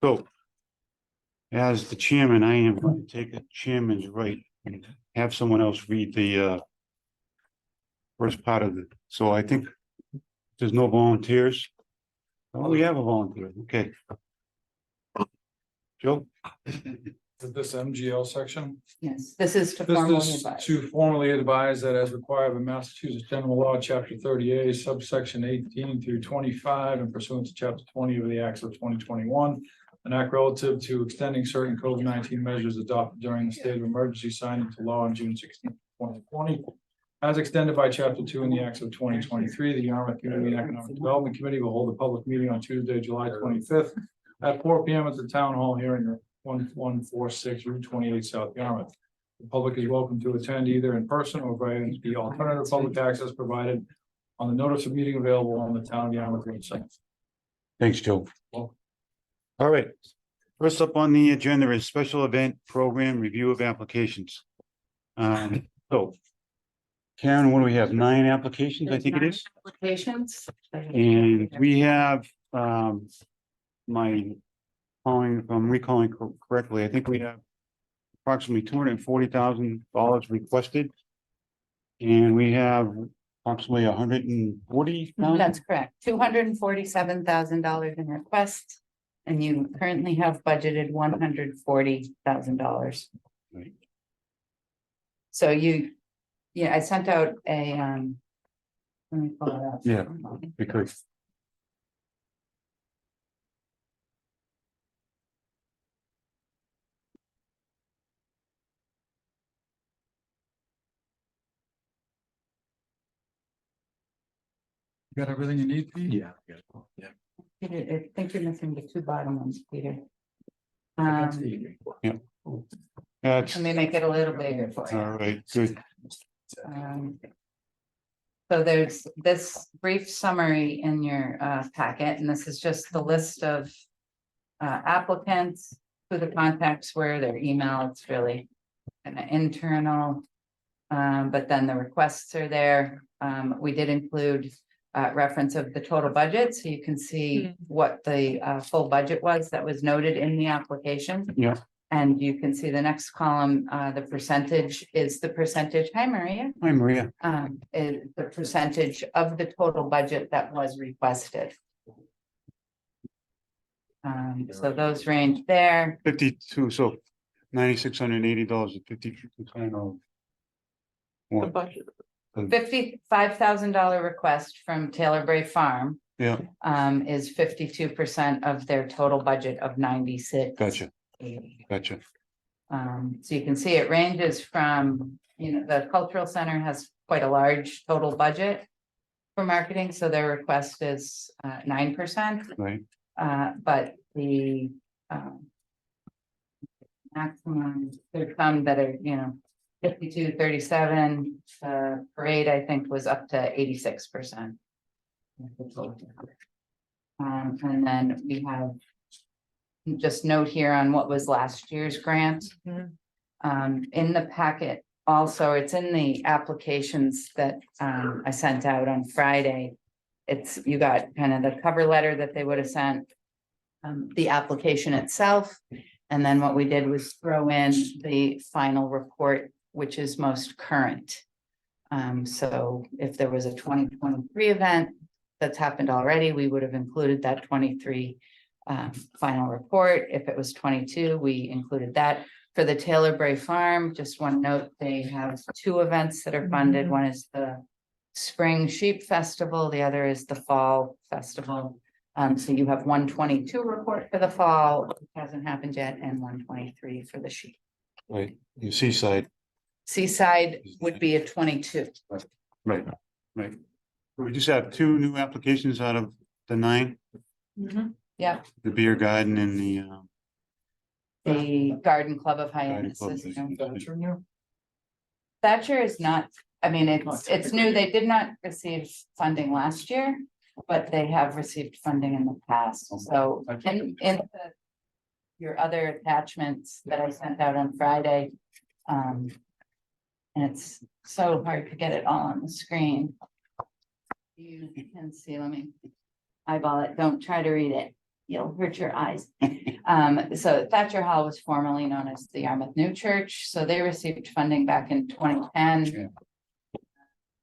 So, as the chairman, I am going to take the chairman's right and have someone else read the first part of it. So I think there's no volunteers. Oh, we have a volunteer. Okay. Joe? This MGL section. Yes, this is to This formally is advise. to formally advise that as required by Massachusetts General Law, Chapter 30A, subsection 18 through 25, and pursuant to Chapter 20 of the Acts of 2021, an act relative to extending certain COVID-19 measures adopted during the state of emergency signed into law on June 16, 2020. As extended by Chapter 2 in the Acts of 2023, the Yarmouth Community and Economic Development Committee will hold a public meeting on Tuesday, July 25th at 4 p.m. at the Town Hall here in 1146 Route 28 South Yarmouth. The public is welcome to attend either in person or via the alternative public access provided on the notice of meeting available on the Town of Yarmouth website. Thanks, Joe. Welcome. All right. First up on the agenda is special event program review of applications. So Karen, what do we have? 9 applications, I think it is. Applications. And we have, my calling, if I'm recalling correctly, I think we have approximately $240,000 requested. And we have approximately 140,000. That's correct. $247,000 in requests. And you currently have budgeted $140,000. Right. So I sent out a, let me pull it up. Yeah. Because You got everything you need, Pete? yeah. Peter, I think you're missing the 2 bottom ones, Peter. That's Let me make it a little bigger for you. all right. Good. So there's this brief summary in your packet, and this is just the list of applicants, who the contacts were, their email. It's really kind of internal. But then the requests are there. We did include reference of the total budget, so you can see what the full budget was that was noted in the application. Yeah. And you can see the next column, the percentage is the percentage. Hi, Maria. Hi, Maria. Is the percentage of the total budget that was requested. So those range there. 52, so $9,680 at 52% of what? budget. $55,000 request from Taylor Bray Farm Yeah, is 52% of their total budget of 96. gotcha, gotcha. So you can see it ranges from, the cultural center has quite a large total budget for marketing, so their request is 9%. Right, But the maximum, there's some that are, 52, 37, parade, I think, was up to 86%. And then we have just note here on what was last year's grant. In the packet, also, it's in the applications that I sent out on Friday. You got kind of the cover letter that they would have sent, the application itself, and then what we did was throw in the final report, which is most current. So if there was a 2023 event that's happened already, we would have included that 23 final report. If it was 22, we included that. For the Taylor Bray Farm, just one note, they have 2 events that are funded. One is the Spring Sheep Festival, the other is the Fall Festival. So you have 122 report for the fall, which hasn't happened yet, and 123 for the sheep. right, you seaside, Seaside would be a 22. right, right. We just have 2 new applications out of the 9, Yeah, the beer garden and the Garden Club of Garden Hyannis Club is is- new. Thatcher is not, I mean, it's new. They did not receive funding last year, but they have received funding in the past. So your other attachments that I sent out on Friday. And it's so hard to get it all on the screen. You can see, let me eyeball it. Don't try to read it. you'll hurt your eyes. So Thatcher Hall was formerly known as the Yarmouth New Church, so they received funding back in 2010.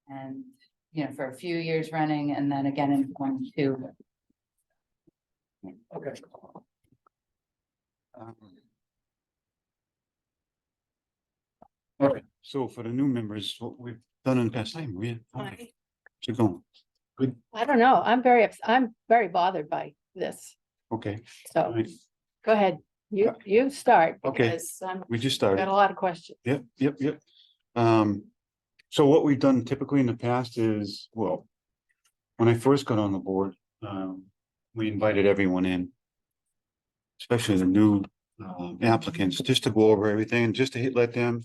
And, you know, for a few years running, and then again in 22. Okay. Okay, so for the new members, what we've done in the past time, Maria, keep going. I don't know. I'm very bothered by this. Okay, So all right, go ahead. You start. Okay. Because I've we just got started. a lot of questions. Yep. So what we've done typically in the past is, well, when I first got on the board, we invited everyone in. Especially the new applicants, just to go over everything, just to let them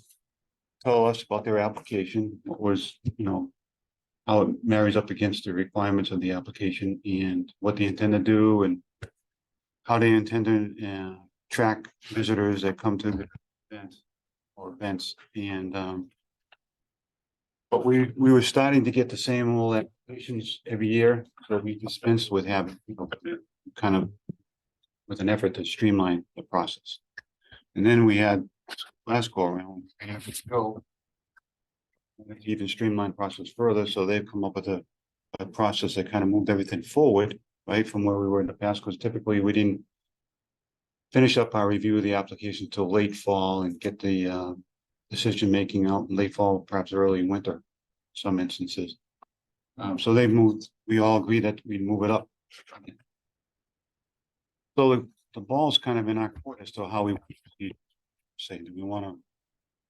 tell us about their application, what was, you know, how it marries up against the requirements of the application and what they intend to do and how they intend to track visitors that come to the events and but we were starting to get the same old applications every year, so we dispensed with having, you know, kind of with an effort to streamline the process. And then we had last go around, we have to go even streamline process further, so they've come up with a process that kind of moved everything forward, right, from where we were in the past, because typically we didn't finish up our review of the application till late fall and get the decision making out in late fall, perhaps early winter, some instances. So they've moved, we all agree that we move it up. So the ball's kind of in our court as to how we say, do we want to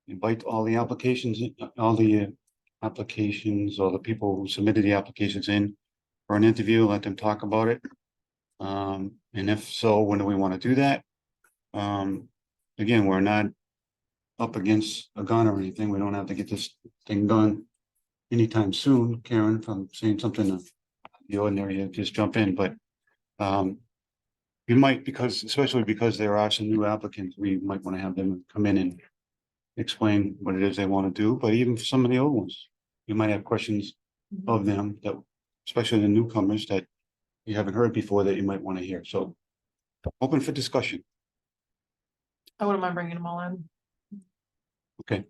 invite all the applications, all the applications or the people who submitted the applications in for an interview, let them talk about it? And if so, when do we want to do that? Again, we're not up against a gun or anything. We don't have to get this thing done anytime soon. Karen, if I'm saying something of the ordinary, just jump in, but we might, especially because there are some new applicants, we might want to have them come in and explain what it is they want to do, but even for some of the old ones, you might have questions of them that, especially the newcomers that you haven't heard before that you might want to hear. So open for discussion. I wouldn't mind bringing them all in. Okay,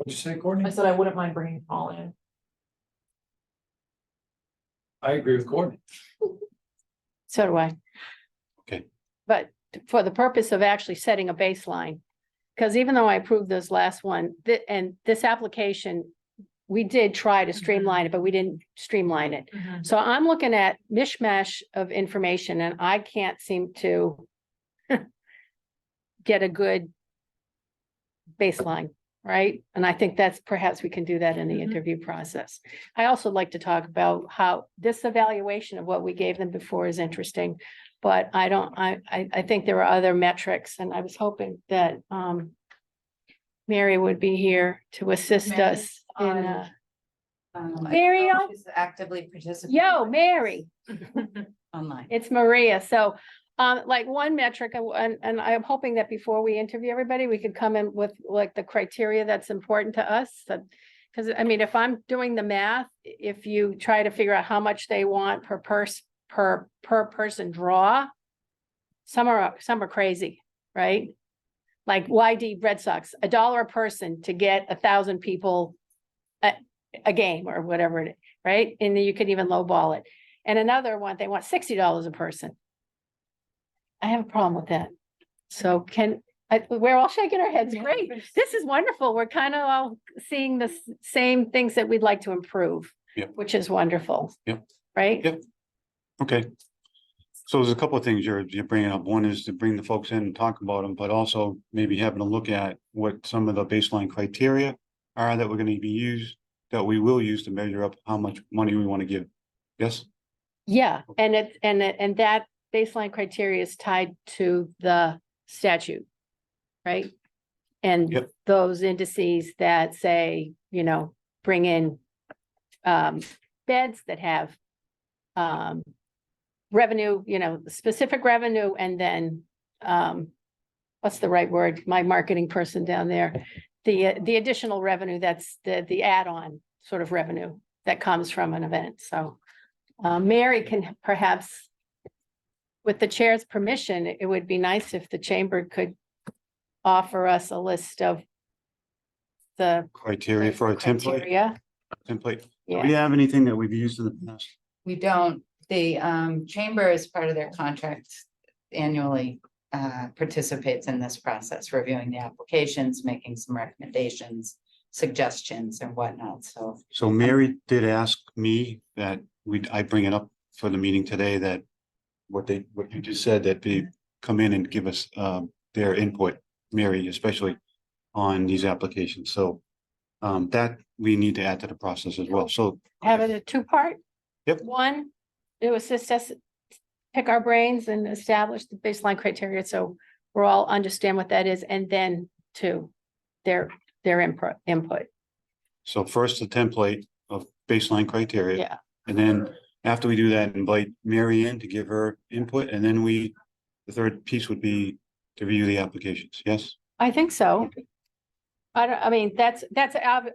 What'd you say, Courtney? I said I wouldn't mind bringing them all in. I agree with Courtney. So do I. Okay. But for the purpose of actually setting a baseline, because even though I approved this last one, and this application, we did try to streamline it, but we didn't streamline it. So I'm looking at mishmash of information and I can't seem to get a good baseline, right? And I think that's perhaps we can do that in the interview process. I also like to talk about how this evaluation of what we gave them before is interesting. But I think there are other metrics and I was hoping that Mary would be here to assist Mary, us in Mary, Mary, is actively participating. yo, Mary, Online. it's Maria. So like one metric, and I'm hoping that before we interview everybody, we could come in with like the criteria that's important to us. Because I mean, if I'm doing the math, if you try to figure out how much they want per person draw, some are crazy, right? Like YD Red Sox, $1 a person to get 1,000 people a game or whatever it is, right? And then you could even lowball it. And another one, they want $60 a person. I have a problem with that. So we're all shaking our heads. Great. This is wonderful. We're kind of all seeing the same things that we'd like to improve, Yep. which is wonderful. Yep. Right? Yep. Okay. So there's a couple of things you're bringing up. One is to bring the folks in and talk about them, but also maybe having a look at what some of the baseline criteria are that we're going to that we will use to measure up how much money we want to give. Yes? Yeah, and that baseline criteria is tied to the statute, right? And Yep. those indices that say, you know, bring in beds that have revenue, you know, specific revenue, and then what's the right word? My marketing person down there, the additional revenue, that's the add-on sort of revenue that comes from an event. So Mary can perhaps with the chair's permission, it would be nice if the chamber could offer us a list of the Criteria for a template, criteria. template. Do Yeah, we have anything that we've used in the past? We don't, the chamber as part of their contract annually participates in this process, reviewing the applications, making some recommendations, suggestions and whatnot, so. So Mary did ask me that I bring it up for the meeting today, that what you just said, that they come in and give us their input, Mary, especially on these applications. So that we need to add to the process as well. So have it a two-part. Yep. One, it was assist us pick our brains and establish the baseline criteria, so we're all understand what that is, and then two, their input. So first the template of baseline criteria. Yeah, And then after we do that, invite Mary in to give her input, and then the third piece would be to review the applications, yes? I think so. I mean, that's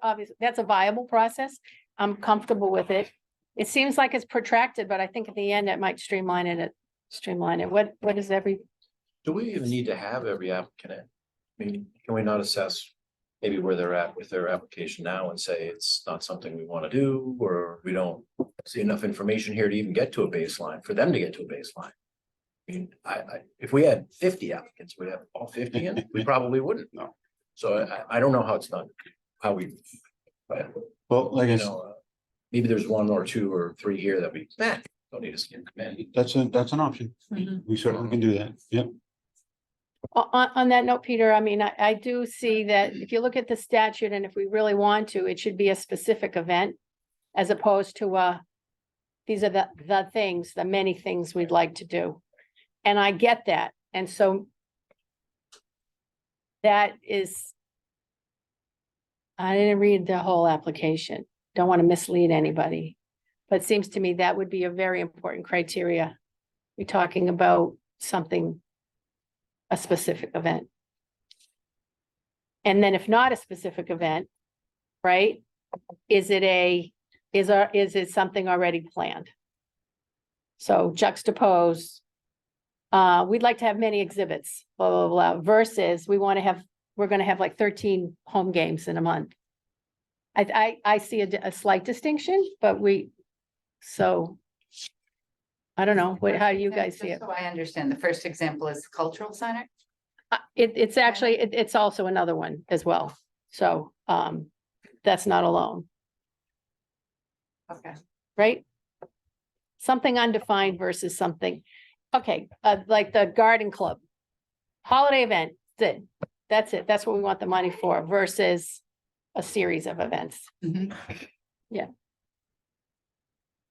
obvious, that's a viable process. I'm comfortable with it. It seems like it's protracted, but I think at the end it might streamline it. What is Do we even need to have every applicant in? I mean, can we not assess maybe where they're at with their application now and say it's not something we want to do, or we don't see enough information here to even get to a baseline, for them to get to a baseline? I mean, if we had 50 applicants, we'd have all 50 in, we probably wouldn't. No. So I don't know how it's done, how we, but, Well, like I you said, know, maybe there's one or two or three here that we, don't need to see them come in. that's an option. We certainly can do that. Yep. on that note, Peter, I mean, I do see that if you look at the statute and if we really want to, it should be a specific event. As opposed to, these are the things, the many things we'd like to do. And I get that. And so that is, I didn't read the whole application. Don't want to mislead anybody. But it seems to me that would be a very important criteria. We're talking about something, a specific event. And then if not a specific event, right? Is it something already planned? So juxtapose. We'd like to have many exhibits, blah, blah, blah, versus we're gonna have like 13 home games in a month. I see a slight distinction, but so. I don't know, how do you guys see it? So I understand, the first example is the cultural center. It's actually, it's also another one as well. So, that's not alone, Okay. right? Something undefined versus something, okay, like the garden club. Holiday event, that's it, that's what we want the money for versus a series of events. Mhm.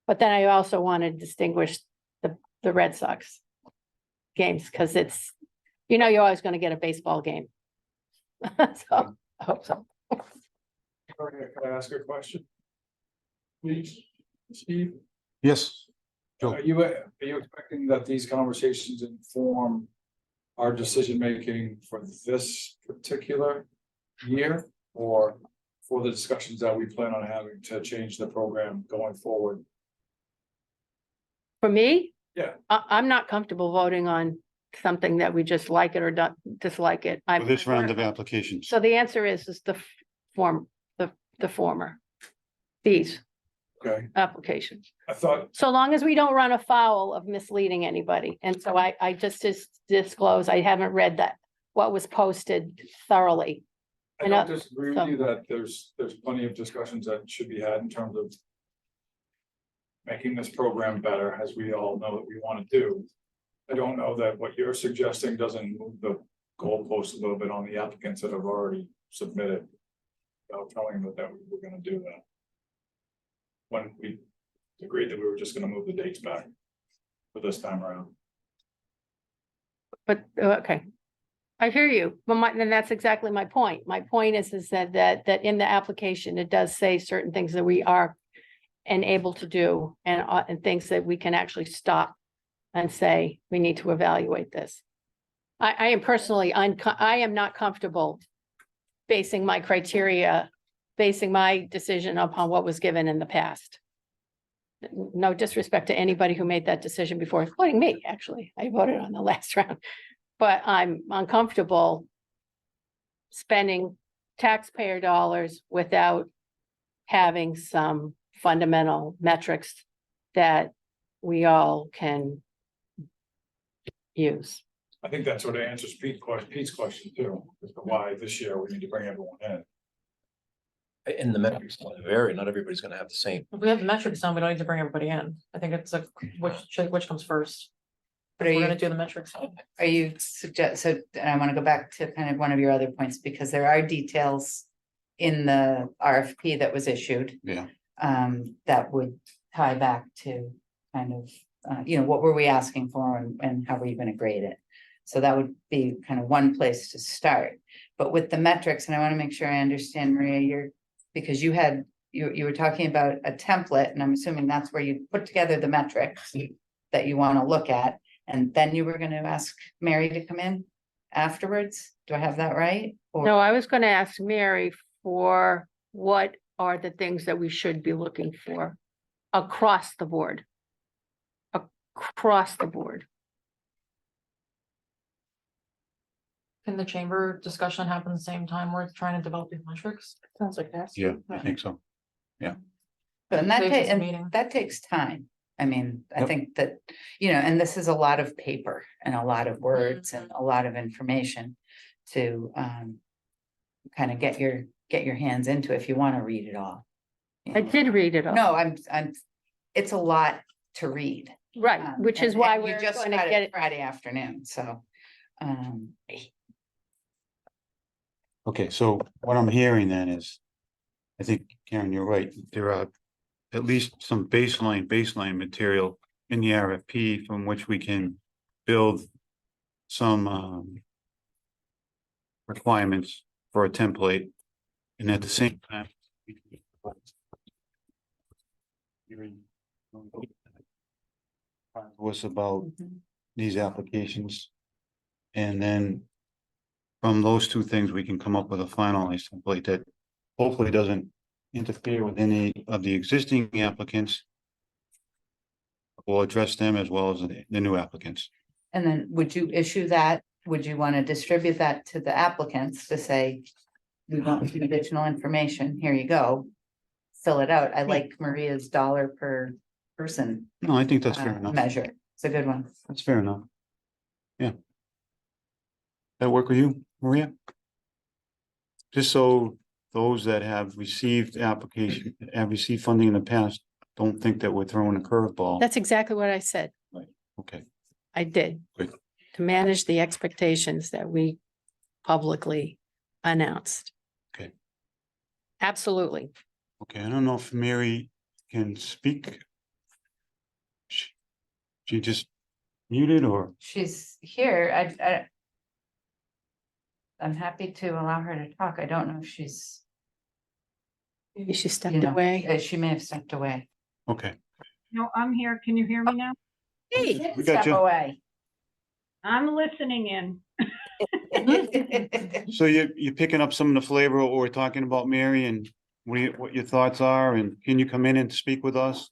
But then I also want to distinguish the Red Sox games, because you're always going to get a baseball game. So, I hope so. Okay, can I ask a question? Please, Steve, Yes. Sure. are you expecting that these conversations inform our decision-making for this particular year? Or for the discussions that we plan on having to change the program going forward? For me? Yeah. I'm not comfortable voting on something that we just like it or don't dislike it. For this round of applications. So the answer is the former. These Okay, applications. I thought, So long as we don't run afoul of misleading anybody. And so I just disclose, I haven't read what was posted thoroughly. I don't disagree with you that there's plenty of discussions that should be had in terms of making this program better, as we all know that we want to do. I don't know that what you're suggesting doesn't move the goalpost a little bit on the applicants that have already submitted. Without telling them that we were gonna do that. When we agreed that we were just gonna move the dates back for this time around. But, okay. I hear you, but then that's exactly my point. My point is that in the application, it does say certain things that we are able to do and things that we can actually stop and say, we need to evaluate this. I am personally, I am not comfortable basing my decision upon what was given in the past. no disrespect to anybody who made that decision before, including me, actually. I voted on the last round. But I'm uncomfortable spending taxpayer dollars without having some fundamental metrics that we all can use. I think that sort of answers Pete's question too, as to why this year we need to bring everyone in. And the metrics will vary, not everybody's gonna have the same. If we have the metrics done, we don't need to bring everybody in. I think it's like, which comes first? But We're are gonna you, do the metrics. are you suggest, so, and I want to go back to kind of one of your other points, because there are details in the RFP that was issued. Yeah. That would tie back to kind of, what were we asking for and how were you gonna grade it? So that would be kind of one place to start. But with the metrics, and I want to make sure I understand, Maria, because you were talking about a template, and I'm assuming that's where you put together the metrics that you want to look at, and then you were gonna ask Mary to come in afterwards? Do I have that right? Or- No, I was gonna ask Mary for what are the things that we should be looking for across the board. Across the board. Can the chamber discussion happen at the same time we're trying to develop these metrics? Sounds like that. Yeah, I think so. And that Saves us a and meeting. that takes time. I mean, I Yep. think that, and this is a lot of paper and a lot of words and a lot of information to kind of get your hands into if you want to read it all. I did read it all. No, it's a lot to read. Right, which is and- why and you we're just going to got get it. Friday afternoon, so. Okay, so what I'm hearing then is, I think, Karen, you're right, there are at least some baseline material in the RFP from which we can build some requirements for a template, and at the same time. Was about these applications. And then from those two things, we can come up with a finalized template that hopefully doesn't interfere with any of the existing applicants. We'll address them as well as the new applicants. And then would you issue that? Would you want to distribute that to the applicants to say, we want some additional information, here you go. Fill it out. I like Maria's dollar per person No, I think that's fair enough. measure. It's a good one. That's fair enough. Yeah. That work with you, Maria? Just so those that have received funding in the past, don't think that we're throwing a curveball. That's exactly what I said. Okay, I did. Good. To manage the expectations that we publicly announced. Okay. Absolutely. okay, I don't know if Mary can speak. She just muted or, She's here. I'm happy to allow her to talk. I don't know if she's, Maybe she stepped you know, away. she may have stepped away. okay, No, I'm here. Can you hear me now? She Hey, didn't we got step you. away. I'm listening in. so you're picking up some of the flavor of what we're talking about, Mary, and what your thoughts are, and can you come in and speak with us?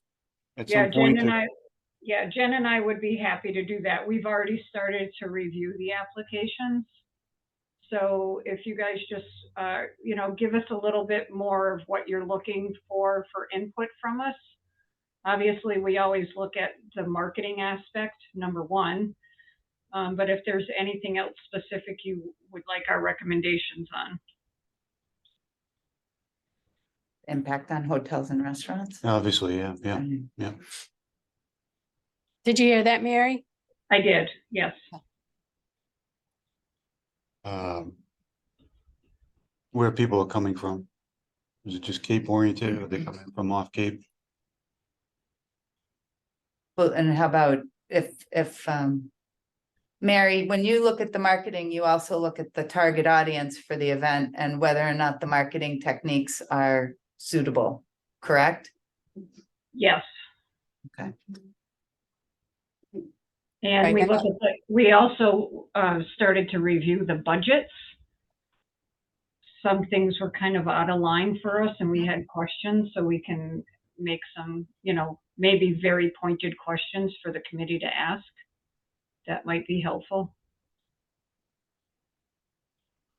At Yeah, some point? Jen and I would be happy to do that. We've already started to review the applications. So if you guys just, give us a little bit more of what you're looking for input from us. Obviously, we always look at the marketing aspect, number one. But if there's anything else specific you would like our recommendations on. Impact on hotels and restaurants. Obviously, yeah. Did you hear that, Mary? I did, yes. Where people are coming from. Is it just Cape oriented, or are they coming from off Cape? Well, and how about if Mary, when you look at the marketing, you also look at the target audience for the event and whether or not the marketing techniques are suitable, correct? Yes. Okay. And we Right. look at we also started to review the budgets. Some things were kind of out of line for us and we had questions, so we can make some, maybe very pointed questions for the committee to ask. That might be helpful.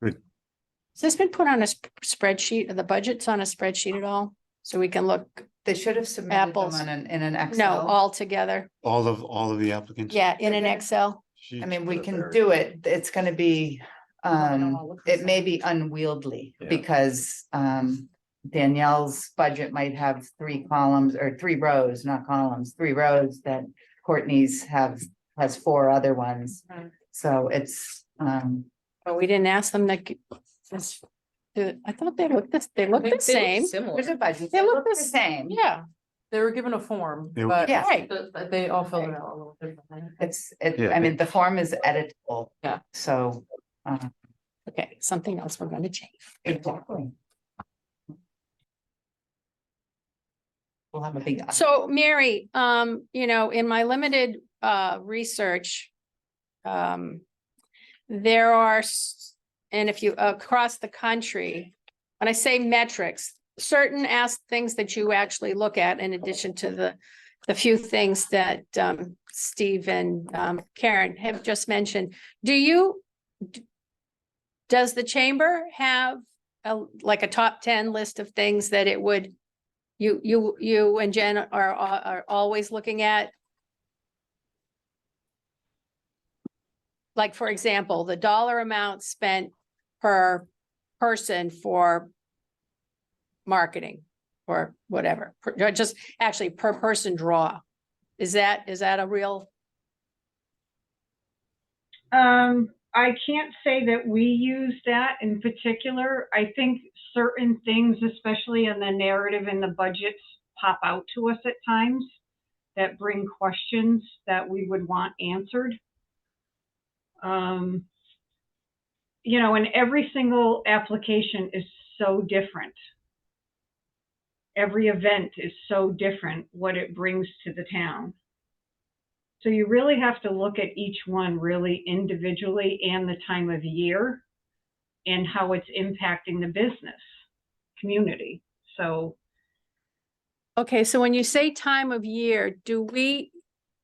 Has this been put on a spreadsheet, or the budget's on a spreadsheet at all? So we can look, They should have submitted them Apples. in an no, Excel. all together. All of the applicants. Yeah, in an Okay. Excel. I mean, we They're can very- do it. It's gonna be, Might not all look the it may same. be unwieldy Yeah. because, Danielle's budget might have 3 columns or 3 rows, not columns, 3 rows that Courtney's has 4 other ones. Right. So it's, But we didn't ask them that. I thought they looked They the same. there's a budget. They look the same. Yeah, They were given a form, They were- but Yeah. Right. they all filled it out a little differently. I Yeah. mean, the form is editable. Yeah. So, okay, something else we're gonna change. exactly. We'll have a big. So Mary, you know, in my limited research, there are, and if you across the country, when I say metrics, certain things that you actually look at in addition to the few things that Steve and Karen have just mentioned. Does the chamber have like a top 10 list of things that it would, you and Jen are always looking at? Like, for example, the dollar amount spent per person for marketing or whatever, just actually per person draw. Is that a real? I can't say that we use that in particular. I think certain things, especially in the narrative and the budgets, pop out to us at times that bring questions that we would want answered. You know, and every single application is so different. Every event is so different, what it brings to the town. So you really have to look at each one really individually and the time of year and how it's impacting the business community. So Okay, so when you say time of year,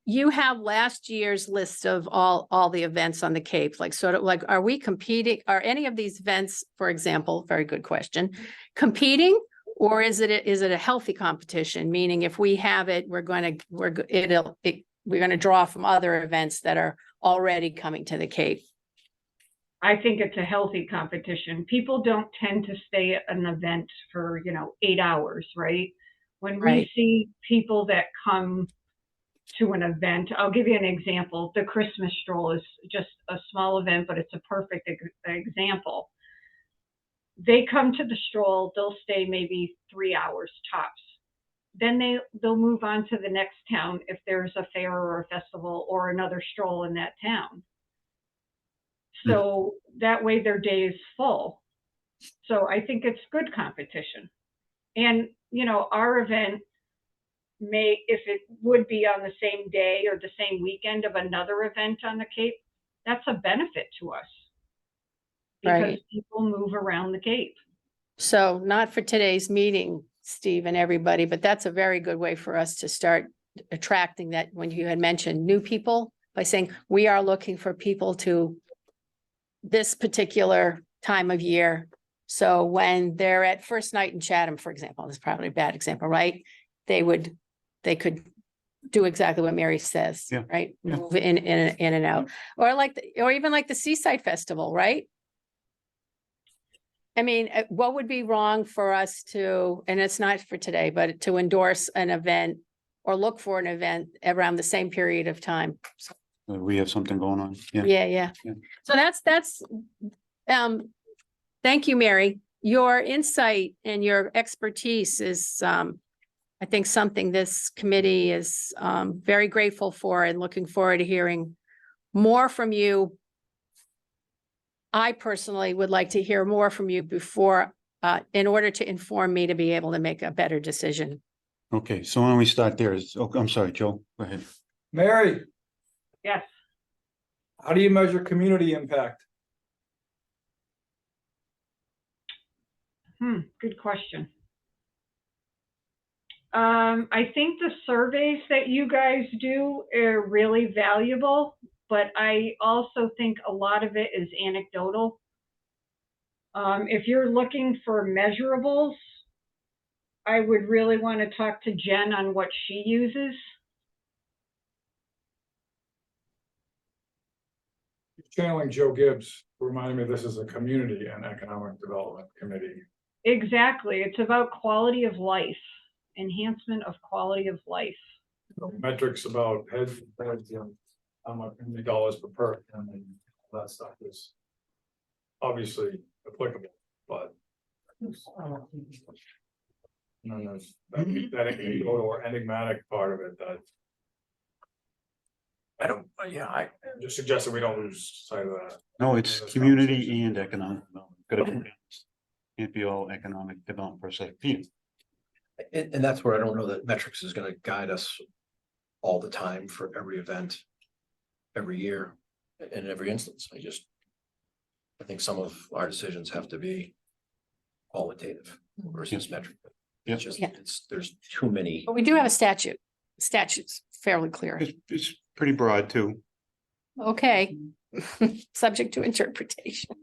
you have last year's list of all the events on the Cape, like sort of like, are we competing? Are any of these events, for example, very good question, competing? Or is it a healthy competition? Meaning if we have it, we're gonna draw from other events that are already coming to the Cape. I think it's a healthy competition. People don't tend to stay at an event for, 8 hours, right? When we Right. see people that come to an event, I'll give you an example. The Christmas stroll is just a small event, but it's a perfect example. They come to the stroll, they'll stay maybe 3 hours tops. Then they'll move on to the next town if there's a fair or a festival or another stroll in that town. So that way their day is full. So I think it's good competition. And, our event if it would be on the same day or the same weekend of another event on the Cape, that's a benefit to us. Because Right. people move around the Cape. So not for today's meeting, Steve and everybody, but that's a very good way for us to start attracting that when you had mentioned new people by saying, we are looking for people to this particular time of year. So when they're at First Night in Chatham, for example, this is probably a bad example, right? They could do exactly what Mary says, Yeah. right? Yeah. Move in and out, or even like the Seaside Festival, right? I mean, what would be wrong for us to, and it's not for today, but to endorse an event or look for an event around the same period of time? We have something going on. Yeah. Yeah. Yeah. So that's, thank you, Mary. Your insight and your expertise is, I think something this committee is, very grateful for and looking forward to hearing more from you. I personally would like to hear more from you before, in order to inform me to be able to make a better decision. Okay, so why don't we start there? I'm sorry, Joe, go ahead. Mary, Yes. how do you measure community impact? Good question. I think the surveys that you guys do are really valuable, but I also think a lot of it is anecdotal. If you're looking for measurables, I would really want to talk to Jen on what she uses. Channeling Joe Gibbs reminded me this is a community and economic development committee. Exactly. It's about quality of life, enhancement of quality of life. Metrics about heads, how much dollars per person and all that stuff is obviously applicable, but. No, there's that anecdotal or enigmatic part of it that. I don't, I just suggest that we don't lose sight of that. No, it's in this community conversation. and economic development. Gotta be balanced. Can't be all economic development per se. Peter, And that's where I don't know that metrics is gonna guide us all the time for every event, every year, in every instance. I think some of our decisions have to be qualitative versus metric. It's just, Yeah. there's too many. But we do have a statute. Statute's fairly clear. it's pretty broad too. Okay. Subject to interpretation.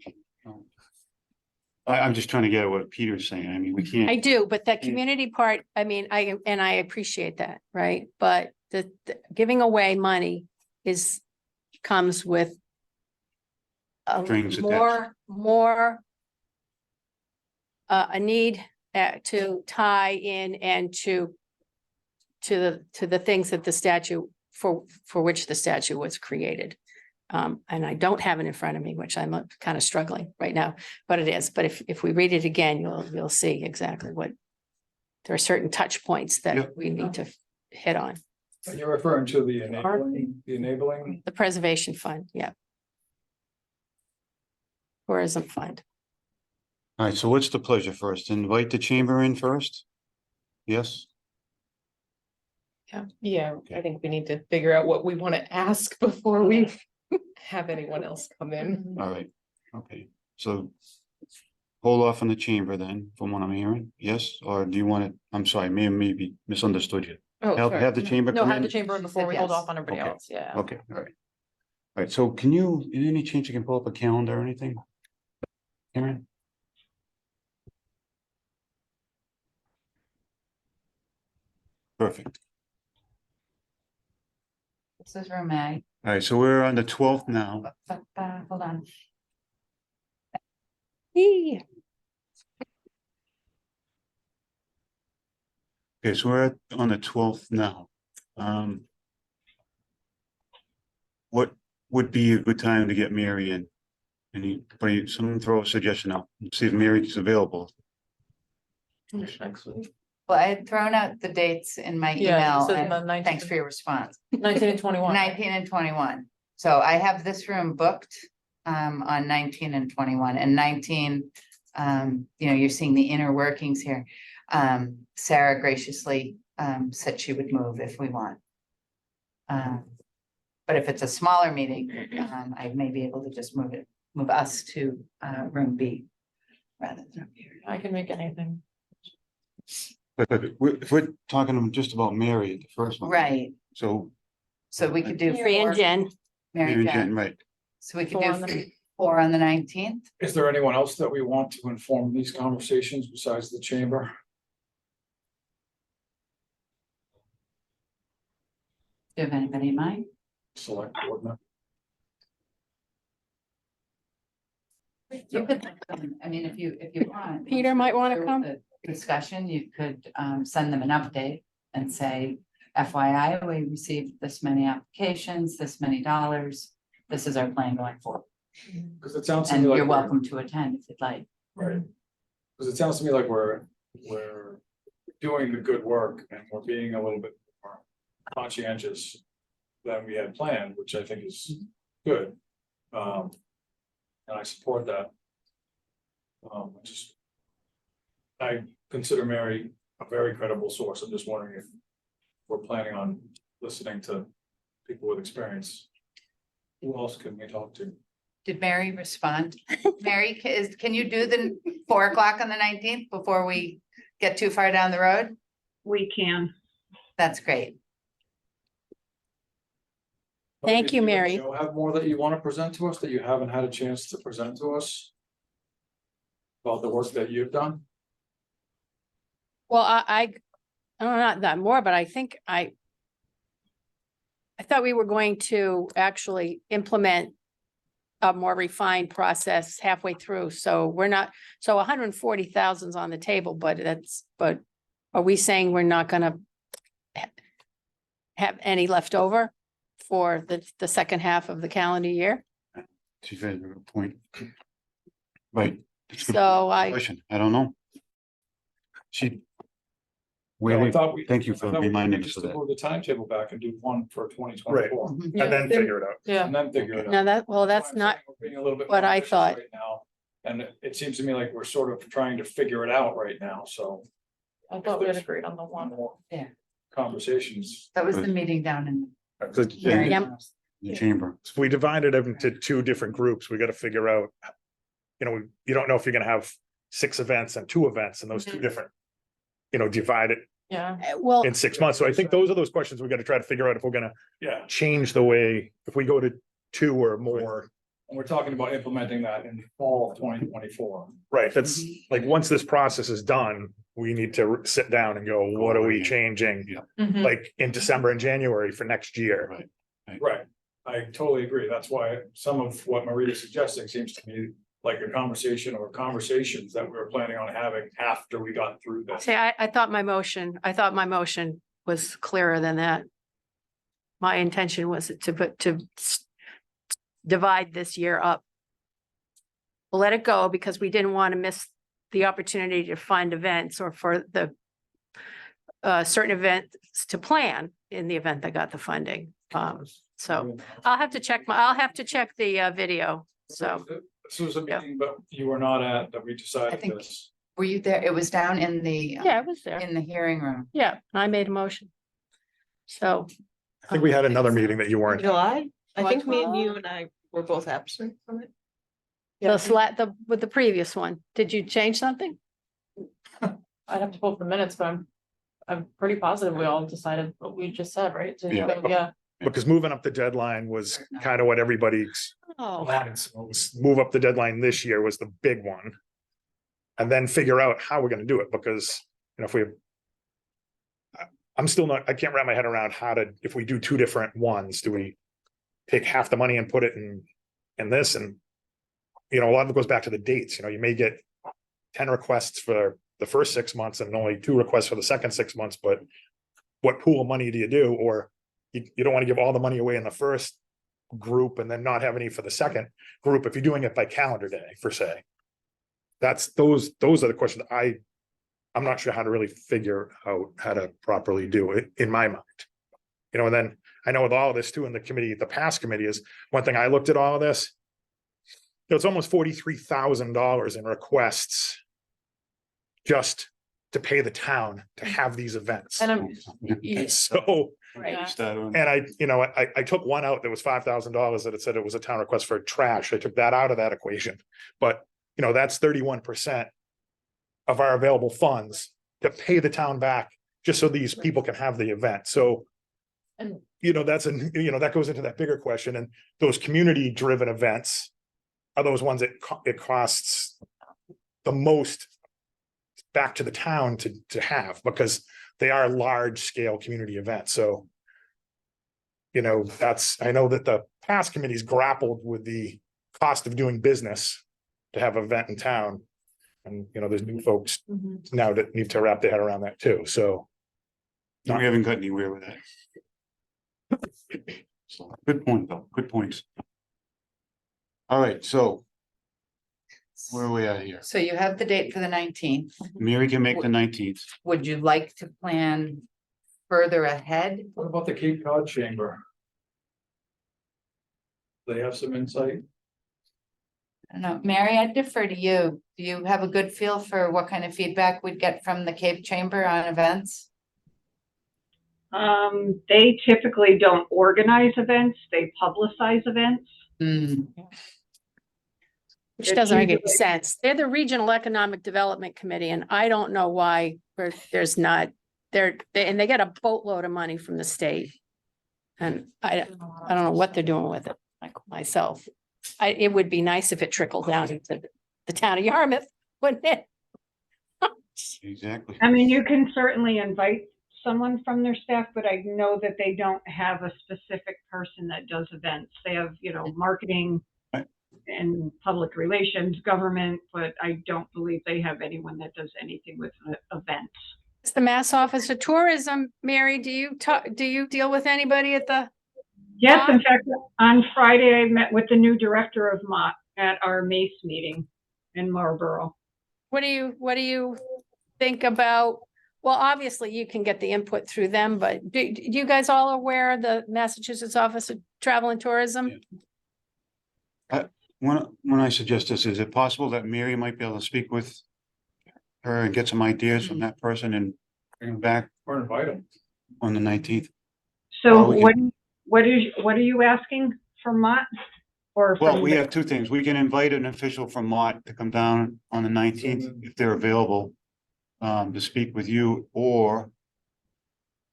I'm just trying to get at what Peter's saying. I mean, we I can't, do, but that community part, I mean, I appreciate that, right? But the giving away money comes with a Strings attached. more a need to tie in and to the things that the statute for which the statute was created. And I don't have it in front of me, which I'm kind of struggling right now, but it is. But if we read it again, you'll see exactly what. There are certain touch points Yeah. that we need to hit on. And you're referring to the enabling, The preservation fund, yeah. Tourism fund. all right, so what's the pleasure first? Invite the chamber in first? Yes, Yeah, I think we need to figure out what we want to ask before we have anyone else come in. all right, okay, so. Hold off on the chamber then, from what I'm hearing, yes, or do you want it, I'm sorry, maybe misunderstood you. Oh, Have, sorry. have the chamber No, come have the in? chamber before we hold yes. off on everybody Okay. else, yeah. Okay, all right. All right, so can you, any chance you can pull up a calendar or anything? Karen? Perfect. This is room A. All right, so we're on the 12th now. Hold on. Yee. Okay, so we're on the 12th now. What would be a good time to get Mary in? Anybody, someone throw a suggestion out, see if Mary's available. Next week. Well, I had thrown out the dates in my Yeah, email so the and 19th. thanks for your response. 19 and 21. 19 and 21. So I have this room booked on 19 and 21 and 19. You're seeing the inner workings here. Sarah graciously said she would move if we want. But if it's a smaller meeting, I may be able to just move us to room B rather than up here. I can make anything. But if we're talking just about Mary, the first one. Right, So. so we could do Mary and four- Jen. Mary Mary Jen. Jen, right, So we could Four on do the- 4 on the 19th. is there anyone else that we want to inform these conversations besides the chamber? Do you have anybody in mind? Select board member? You could, I mean, if you want. Peter might wanna come. The Discussion, you could send them an update and say, FYI, we received this many applications, this many dollars. This is our plan going forward, Because it sounds to and me like. you're we're- welcome to attend if you'd like. Right. Because it sounds to me like we're doing the good work and we're being a little bit more conscientious than we had planned, which I think is good. And I support that. I consider Mary a very credible source. I'm just wondering if we're planning on listening to people with experience. Who else can we talk to? Did Mary respond? Mary, can you do the 4 o'clock on the 19th before we get too far down the road? we can. That's great. Thank you, Mary. You have more that you want to present to us that you haven't had a chance to present to us? About the work that you've done? Well, I don't know, not that more, but I think I thought we were going to actually implement a more refined process halfway through, so we're not, so 140,000 is on the table, but are we saying we're not gonna have any left over for the second half of the calendar year? She's very good point. Right. That's a good So I, question. I don't know. She. No, I Wait, thought we- thank you I for thought we reminding just us of to that. move the timetable back and do one for 2024. Mhm. And then figure it out. Yeah, And then figure it out. no, that, well, that's why I'm not, saying we're being a little bit what more I ambitious thought. right now. And it seems to me like we're sort of trying to figure it out right now, so I thought we had agreed on the one. more Yeah. conversations. That was the meeting down in. So Hearing Yep. house. The chamber. if we divided them into two different groups, we gotta figure out. You don't know if you're gonna have 6 events and 2 events and those two Mhm. different. Divide it Yeah, well, in 6 months. So I think those are those questions we gotta try to figure out if we're gonna Yeah, change the way, if we go to 2 or more. and we're talking about implementing that in fall of 2024. Right, that's like, once this process is done, we need to sit down and go, what are we changing? Yeah. Mhm. Like in December and January for next year. Right. Right, I totally agree. That's why some of what Maria is suggesting seems to me like a conversation or conversations that we were planning on having after we got through this. see, I thought my motion was clearer than that. My intention was to divide this year up. We'll let it go because we didn't want to miss the opportunity to fund events or for the certain events to plan in the event that got the funding. So I'll have to check the video, so. This was a Yeah. meeting, but you were not at, that we I decided think- this. Were you there? It was down in the. Yeah, it was there. In the hearing room. Yeah, I made a motion. So, I think we had another meeting that you weren't. July, I What think me and time? you and I were both absent from it. with the previous one, did you change something? I'd have to pull up the minutes, but I'm pretty positive we all decided what we just said, right? To Yeah. go, yeah, Because moving up the deadline was kind of what everybody's Oh, wanted. So it was move up the deadline this year was the big one. And then figure out how we're gonna do it, because, if we. I'm still not, I can't wrap my head around how to, if we do 2 different ones, do we take half the money and put it in this? And, a lot of it goes back to the dates, you may get 10 requests for the first 6 months and only 2 requests for the second 6 months, but what pool of money do you do? Or you don't want to give all the money away in the first group and then not have any for the second group if you're doing it by calendar day, per se. Those are the questions I'm not sure how to really figure out how to properly do it in my mind. And then I know with all of this too, in the past committee is, one thing I looked at all of this. It's almost $43,000 in requests. Just to pay the town to have these events. and I'm, And so, right. and I took one out that was $5,000 that it said it was a town request for trash. I took that out of that equation. But, that's 31% of our available funds to pay the town back just so these people can have the event. So, and that goes into that bigger question. And those community driven events are those ones that it costs the most back to the town to have, because they are large scale community events. So, I know that the past committees grappled with the cost of doing business to have an event in town. And, there's new folks Mhm. now that need to wrap their head around that too. So, We haven't got anywhere with that. So, good point, though. Good points. All right, so where are we at here? So you have the date for the 19th. Mary can make the 19th. Would you like to plan further ahead? What about the Cape Cod Chamber? They have some insight. I don't know, Mary, I'd defer to you. Do you have a good feel for what kind of feedback we'd get from the Cape Chamber on events? They typically don't organize events, they publicize events. Hmm, Which It's doesn't make any usually- sense. They're the Regional Economic Development Committee, and I don't know why there's not and they get a boatload of money from the state. And I don't know what they're doing with it, like myself. It would be nice if it trickled down into the town of Yarmouth, wouldn't it? Exactly. I mean, you can certainly invite someone from their staff, but I know that they don't have a specific person that does events. They have, marketing Right. and public relations, government, but I don't believe they have anyone that does anything with events. It's the Mass Office of Tourism. Mary, do you deal with anybody at the, Yes, in fact, on Friday, I met with the new director of Mott at our MACE meeting in Marlboro. what do you think about? Well, obviously you can get the input through them, but do you guys all aware of the Massachusetts Office of Travel and Tourism? When I suggest this, is it possible that Mary might be able to speak with her and get some ideas from that person and bring them back Or invite them. on the 19th? So Well, we what are you asking for Mott? Or Well, from we the- have two things. We can invite an official from Mott to come down on the 19th if they're available to speak with you, or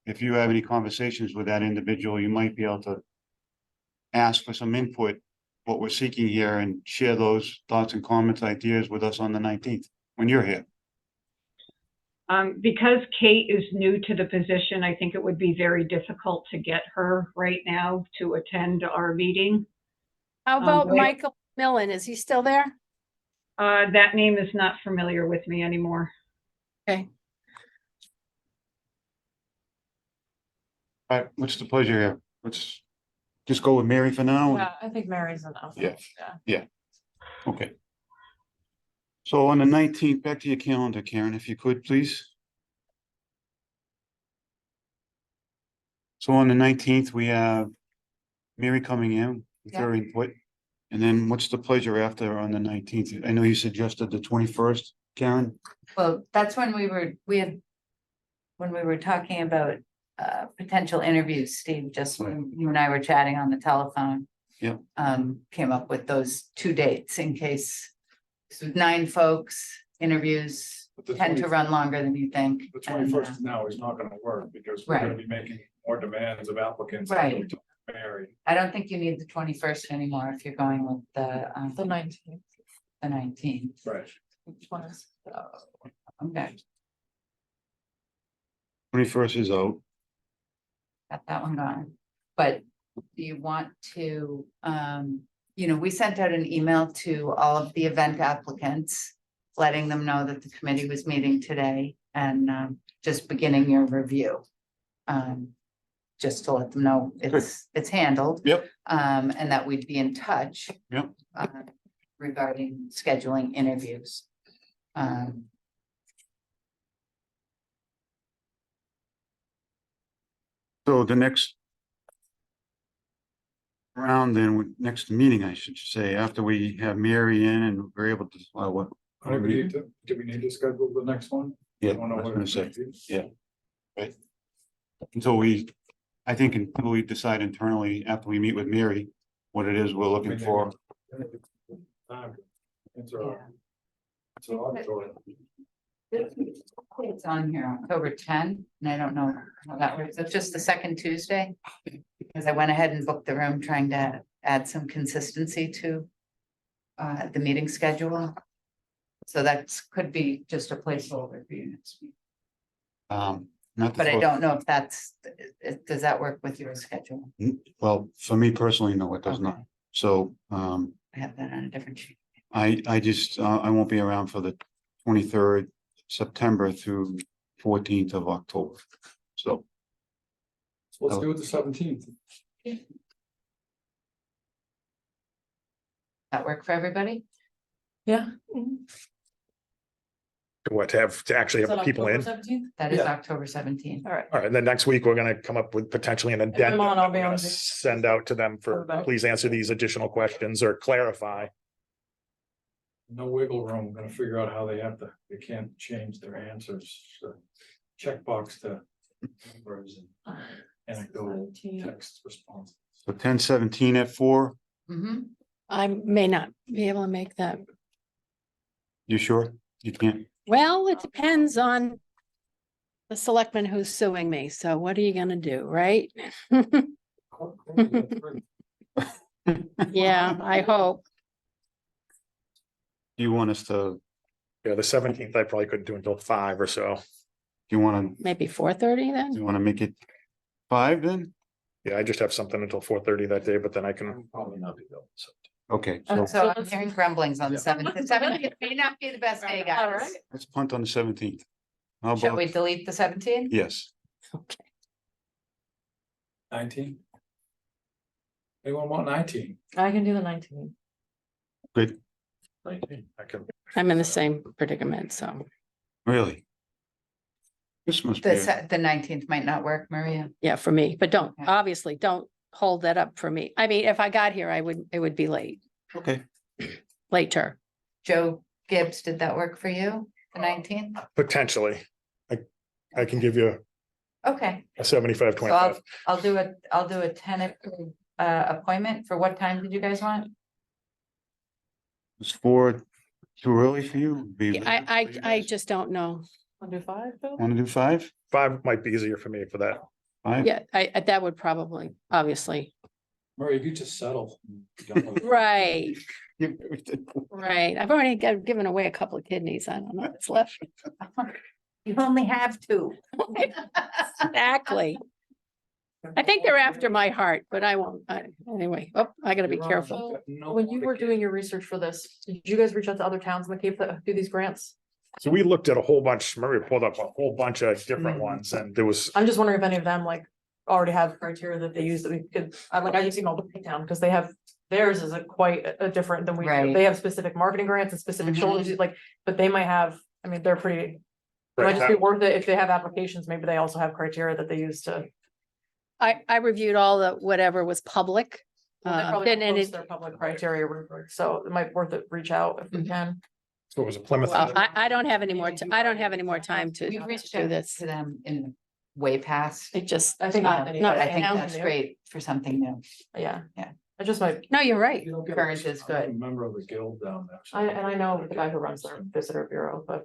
if you have any conversations with that individual, you might be able to ask for some input, what we're seeking here, and share those thoughts and comments, ideas with us on the 19th, when you're here. Because Kate is new to the position, I think it would be very difficult to get her right now to attend our meeting. How about Wait. Michael Millen? Is he still there? That name is not familiar with me anymore. Okay. All right, what's the pleasure here? Let's just go with Mary for now. Yeah, I think Mary's enough. Yeah. Yeah. Okay. So on the 19th, back to your calendar, Karen, if you could, please. So on the 19th, we have Mary coming in with her input. And then what's the pleasure after on the 19th? I know you suggested the 21st, Karen? Well, that's when when we were talking about potential interviews, Steve, just when you and I were chatting on the telephone. Yep. Came up with those 2 dates in case, so 9 folks, interviews But the tend to 20 run longer than you think. The and, 21st now is not gonna work because we're gonna Right. be making more demands of applicants. Right. than we took to Mary. I don't think you need the 21st anymore if you're going with The the 19th. 19th. Right. Which one is? Okay, 21st is out. got that one gone. But do you want to, we sent out an email to all of the event applicants, letting them know that the committee was meeting today and just beginning your review. Just to let them know it's handled. Yep. And that we'd be in touch. Yep. Regarding scheduling interviews. So the next round, then, next meeting, I should say, after we have Mary in and we're able to, what? Do we need to schedule the next one? Yeah, I don't know I was what gonna it's say, gonna be. yeah. Right. I think until we decide internally, after we meet with Mary, what it is we're looking for. It's an auditorium. It's on here, October 10, and I don't know how that works. It's just the second Tuesday. Because I went ahead and booked the room, trying to add some consistency to the meeting schedule. So that could be just a placeholder for you next week. Not to But I throw- don't know if does that work with your schedule? Well, for me personally, no, it does not. Okay. So, I have that on a different sheet. I just, I won't be around for the 23rd September through 14th of October. So, So let's do it the 17th. That work for everybody? Yeah. What, to actually have the people in? 17th? That is Yeah. October 17th. All right. All right, and then next week, we're gonna come up with potentially an addendum. on, I'll be we're on gonna Zoom. Send out to them for, Everybody. please answer these additional questions or clarify. No wiggle room. We're gonna figure out how they can't change their answers. So checkbox to numbers and anecdotal 17th. text response. so 10/17 at 4, Mm-hmm. I may not be able to make that. you sure? You can't? Well, it depends on the selectman who's suing me, so what are you gonna do, right? Yeah, I hope. Do you want us to, Yeah, the 17th, I probably couldn't do until 5 or so. do you wanna, Maybe 4:30 do then? you wanna make it 5 then? Yeah, I just have something until 4:30 that day, but then I can, I'll probably not be going, so. Okay, so So I'm let's- hearing grumblings on the Yeah. seventh. The seventeenth may not be the best day, All guys. right. let's punt on the 17th. How Shall about, we delete the 17th? yes, Okay. 19. Anyone want 19? I can do the 19th. good, I can, I'm in the same predicament, so, really? This must be, The 19th might not work, Maria. yeah, for me, but don't, Okay. obviously, don't hold that up for me. I mean, if I got here, it would be okay, later. Joe Gibbs, did that work for you? The 19th? potentially. I can give you Okay, a 75, so I'll, 25. I'll do a tentative appointment. For what time did you guys want? is 4 too early for you? Be later for you I guys? just don't know. Want to do 5, Bill? Wanna do 5? 5 might be easier for me for that. 5? Yeah, that would probably, obviously, Murray, you just settle. right, right. I've already given away a couple of kidneys. I don't know what's left. You only have 2. Exactly. I think they're after my heart, but I won't. Anyway, oh, I gotta be careful. When you were doing your research for this, did you guys reach out to other towns in the Cape that do these grants? So we looked at a whole bunch, Murray pulled up a whole bunch of different Mhm. ones and there was, I'm just wondering if any of them like already have criteria that they use that we could, I just emailed the town because they have, theirs is a quite a different than we do. Right. They have specific marketing grants and specific Mhm. shoulders, like, but they might have, I mean, they're pretty. It might just be worth it if they have applications, maybe they also have criteria that they use to. I reviewed all the, whatever was public. Well, they probably Then don't post it, their public criteria rubric, so it might be worth it, reach out if we can. so it was a Plymouth. I don't have any more, I don't have any more time to We've reached do out this. to them in way past. It just, I think. But not I right think now. that's great for something new. Yeah. Yeah. I just might, no, you're right. Current is good. I'm a member of the guild down there. and I know the guy who runs their visitor bureau, but.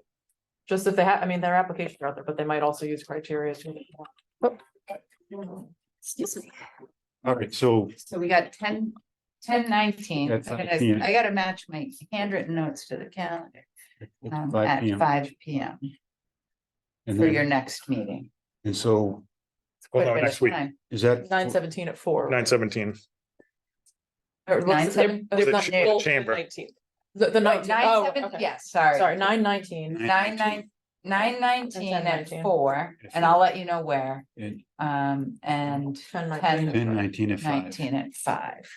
Just if they have, I mean, their applications are out there, but they might also use criteria to. Excuse me. All right, so So we got 10:19. At 5 p.m. I gotta match my handwritten notes to the calendar. it's 5 At p.m. 5 p.m. And for your then, next meeting. and so Quite a no, bit of next week. time. is that? 9:17 at 4. 9:17. Or what's the- 9:17? if not- The chamber. The 19th, oh, 9:17, okay. yes, sorry. Sorry, 9:19. 9:19 at 10:19. 4, and I'll let you know where. And And 10:19. 10:19 at 5. 19 at 5.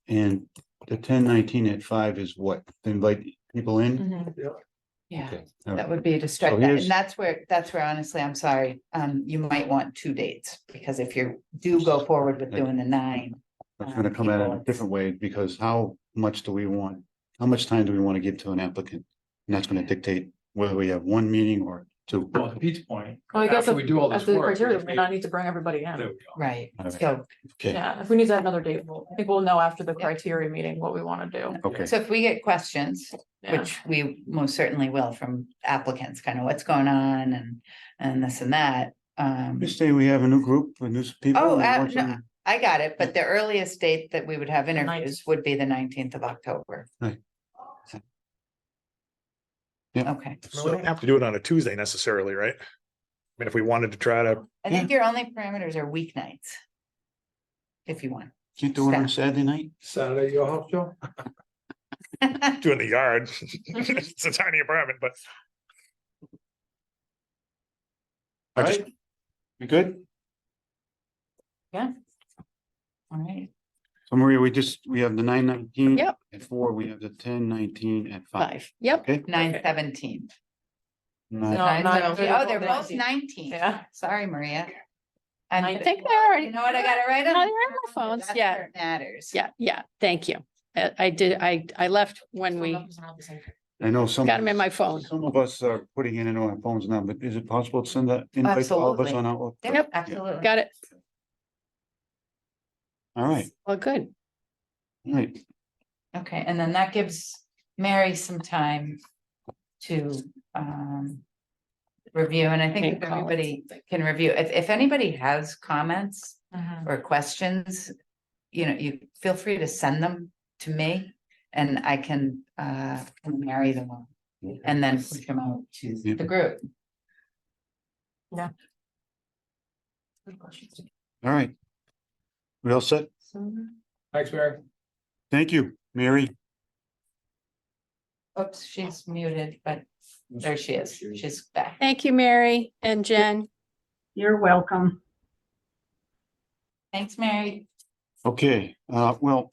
And the 10:19 at 5 is what? Invite people in? Mhm. Yeah, Okay, all that right. would be to strike So that, here's- and that's where honestly, I'm sorry, you might want 2 dates, because if you do go forward with doing the 9. It's gonna come at it a different way, because how much do we want? How much time do we want to give to an applicant? And that's gonna dictate whether we have 1 meeting or 2. Well, to Pete's point, Well, I guess after if, we do all this after the work. criteria, we if may not need to bring everybody There in. we go. Right, All right. so, Okay, Yeah, if we need to have another date, I think we'll know after the criteria meeting what we want to do. okay. so if we get questions, Yeah. which we most certainly will from applicants, kind of what's going on and this and that. Just say we have a new group with new people. Oh, we want no, some- I got it, but the earliest date that we would have interviews 19th. would be the 19th of October. Right. Yeah. Okay, We don't have to do it on a Tuesday necessarily, right? I mean, if we wanted to try to, I think your only parameters are weeknights. If you want. Can't do it on a Saturday night? Saturday, your house, Joe? do in the yard, it's a tiny apartment, but. I All just, right. We good? All right, So Maria, we have the 9:19. Yep. At 4, we have the 10:19 at 5. 5, yep. Okay. 9:17. No, 9:17. Oh, they're both 19. 19. Yeah. Sorry, Maria. I And think they already, you know what, I got it right No, on. they're on my phones, That's yeah. where it Matters. yeah, thank you. I did, I left when we I know some. got them in my phone. Some of us are putting it into our phones now, but is it possible to send that invite to all of us Absolutely. on Outlook? Yep, absolutely. Got it. All right, Well, good. all right. Okay, and then that gives Mary some time to review, and I think Okay, if everybody can review, if anybody has comments or questions, you know, you feel free to send them to me and I can marry them all and then push them out to Yeah. the group. All right. We all set? Thanks, Mary. Thank you, Mary. Oops, she's muted, but there she is. She's back. Thank you, Mary and Jen. You're welcome. Thanks, Mary. Okay, well,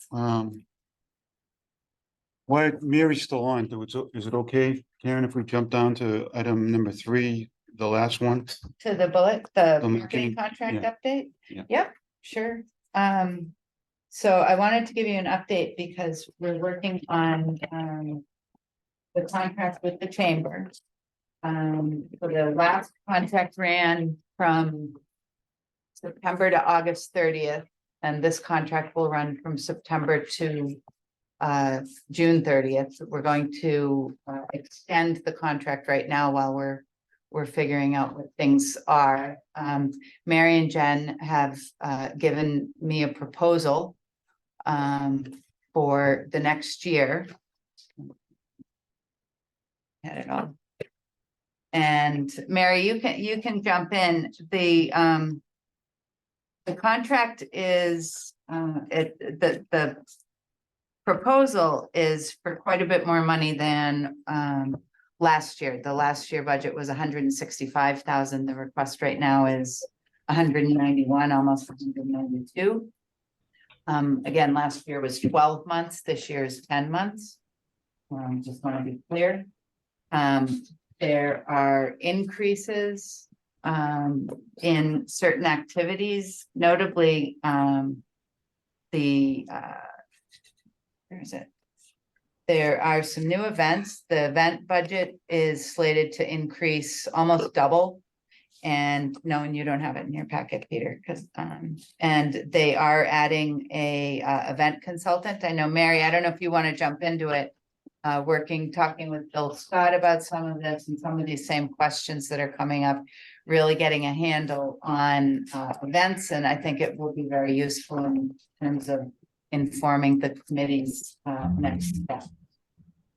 while Mary's still on, is it okay, Karen, if we jump down to item number 3, the last one? To the bullet, the The marketing marketing, contract yeah. update? Yeah. Yep, sure. So I wanted to give you an update because we're working on the contract with the chamber. So the last contract ran from September to August 30th, and this contract will run from September to June 30th. We're going to extend the contract right now while we're figuring out what things are. Mary and Jen have given me a proposal for the next year. Had it all. And Mary, you can jump in. The contract is the proposal is for quite a bit more money than last year. The last year budget was 165,000. The request right now is 191, almost 192. Again, last year was 12 months. This year is 10 months. Just want to be clear. There are increases in certain activities, notably where is it? There are some new events. The event budget is slated to increase almost double. And no, and you don't have it in your packet, Peter, because and they are adding a event consultant. I know, Mary, I don't know if you want to jump into it. Talking with Bill Scott about some of this and some of these same questions that are coming up, really getting a handle on events, and I think it will be very useful in terms of informing the committee's next step.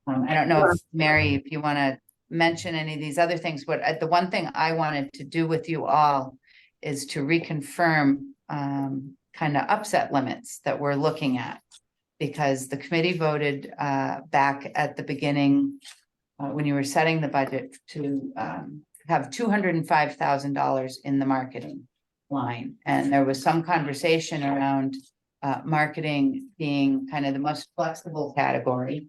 I don't know if Mary, if you want to mention any of these other things, but the one thing I wanted to do with you all is to reconfirm kind of upset limits that we're looking at. Because the committee voted back at the beginning, when you were setting the budget, to have $205,000 in the marketing line. And there was some conversation around marketing being kind of the most flexible category.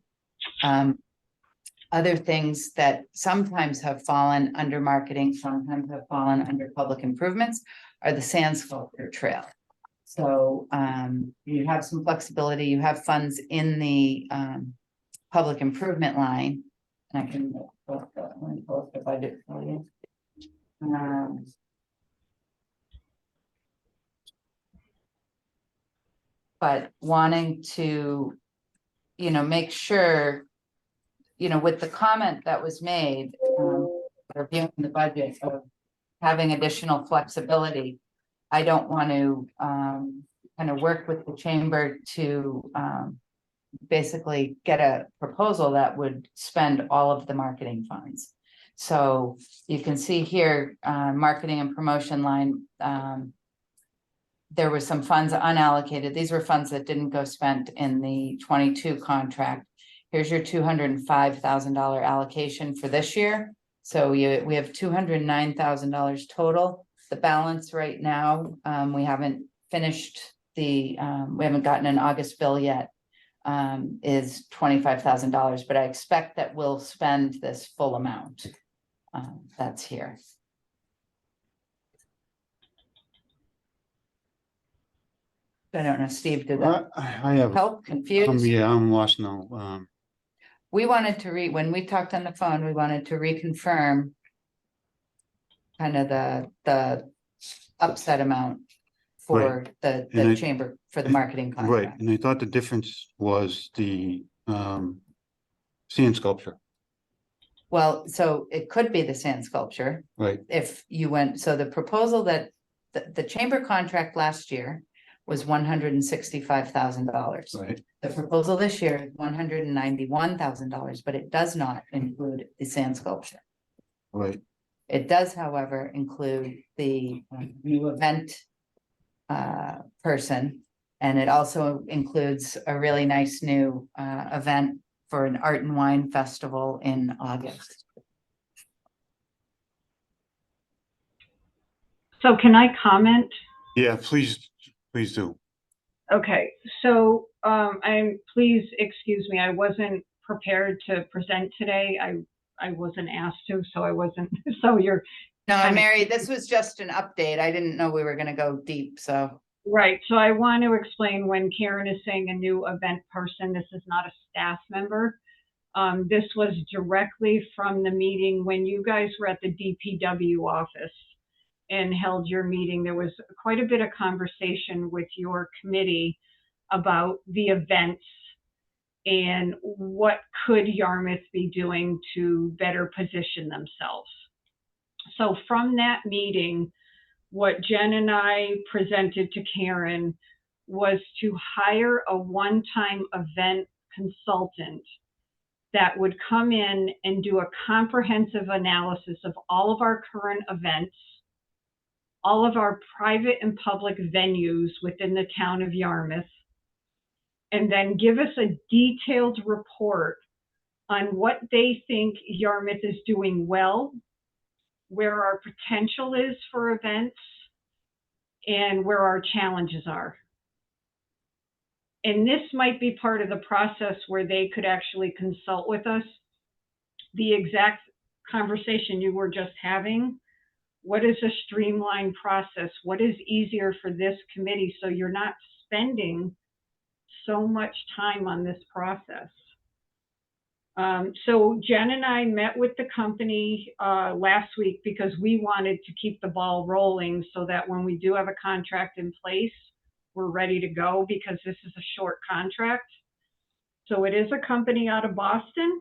Other things that sometimes have fallen under marketing, sometimes have fallen under public improvements, are the sand sculpture trail. So you have some flexibility, you have funds in the public improvement line. And I can pull up the budget for you. But wanting to, make sure, with the comment that was made, reviewing the budget of having additional flexibility, I don't want to kind of work with the chamber to basically get a proposal that would spend all of the marketing funds. So you can see here, marketing and promotion line, there were some funds unallocated. These were funds that didn't go spent in the 22 contract. Here's your $205,000 allocation for this year. So we have $209,000 total. The balance right now, we haven't finished we haven't gotten an August bill yet, is $25,000, but I expect that we'll spend this full amount. That's here. I don't know, Steve, did that I have, help confuse? yeah, I'm lost now. We wanted to when we talked on the phone, we wanted to reconfirm kind of the upset amount for And the I- chamber for the marketing Right, contract. and I thought the difference was the sand sculpture. Well, so it could be the sand sculpture Right, if you went, so the proposal that the chamber contract last year was $165,000. right, The proposal this year is $191,000, but it does not include the sand sculpture. right. It does, however, include the new event person. And it also includes a really nice new event for an art and wine festival in August. So can I comment? Yeah, please do. Okay, so please excuse me, I wasn't prepared to present today. I wasn't asked to, so I wasn't, so you're No, Kinda- Mary, this was just an update. I didn't know we were gonna go deep, so. right. So I want to explain when Karen is saying a new event person, this is not a staff member. This was directly from the meeting when you guys were at the DPW office and held your meeting. There was quite a bit of conversation with your committee about the events and what could Yarmouth be doing to better position themselves. So from that meeting, what Jen and I presented to Karen was to hire a one-time event consultant that would come in and do a comprehensive analysis of all of our current events, all of our private and public venues within the town of Yarmouth, and then give us a detailed report on what they think Yarmouth is doing well, where our potential is for events, and where our challenges are. And this might be part of the process where they could actually consult with us. The exact conversation you were just having, what is a streamlined process? What is easier for this committee so you're not spending so much time on this process? So Jen and I met with the company last week because we wanted to keep the ball rolling so that when we do have a contract in place, we're ready to go because this is a short contract. So it is a company out of Boston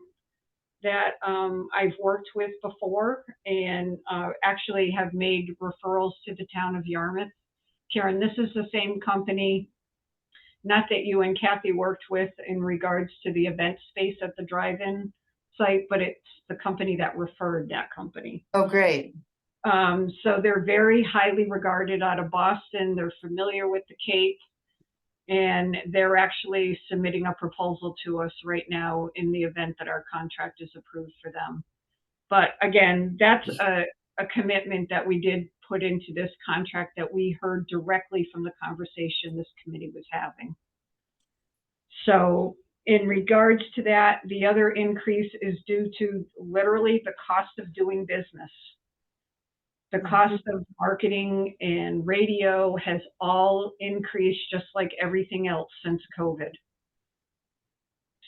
that I've worked with before and actually have made referrals to the town of Yarmouth. Karen, this is the same company, not that you and Kathy worked with in regards to the event space at the drive-in site, but it's the company that referred that company. Oh, great. So they're very highly regarded out of Boston. They're familiar with the Cape, and they're actually submitting a proposal to us right now in the event that our contract is approved for them. But again, that's a commitment that we did put into this contract that we heard directly from the conversation this committee was having. So in regards to that, the other increase is due to literally the cost of doing business. The cost of marketing and radio has all increased just like everything else since COVID.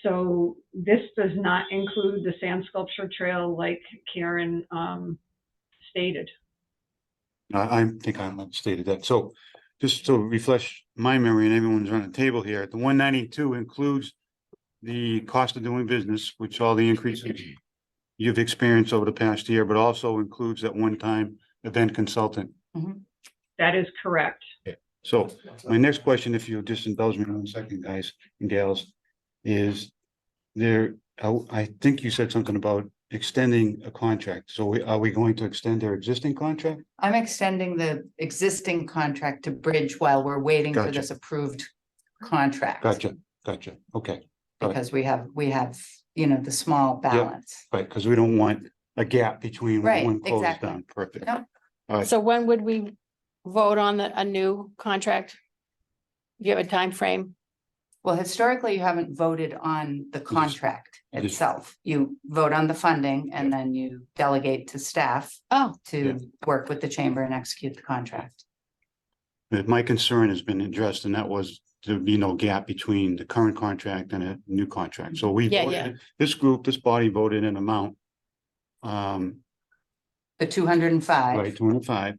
So this does not include the sand sculpture trail like Karen stated. I think I stated that. So just to refresh my memory and everyone's on the table here, the 192 includes the cost of doing business, which all the increases you've experienced over the past year, but also includes that one-time event consultant. That is correct. So my next question, if you'll just indulge me for 1 second, guys and gals, is there, I think you said something about extending a contract. So are we going to extend their existing contract? I'm extending the existing contract to Bridge while we're waiting for Gotcha. this approved contract. Gotcha. Okay, all right. Because we have, you know, the small balance. right, because we don't want a gap between when Right, one closes exactly. down. Perfect. Yep. All right, So when would we vote on a new contract? Do you have a time frame? Well, historically, you haven't voted on the contract just- itself. You vote on the funding and then you delegate to staff Oh, to work with the chamber and execute the contract. my concern has been addressed, and that was there'd be no gap between the current contract and a new contract. So we Yeah, voted, this group, this body voted an amount. The 205. Right, 205.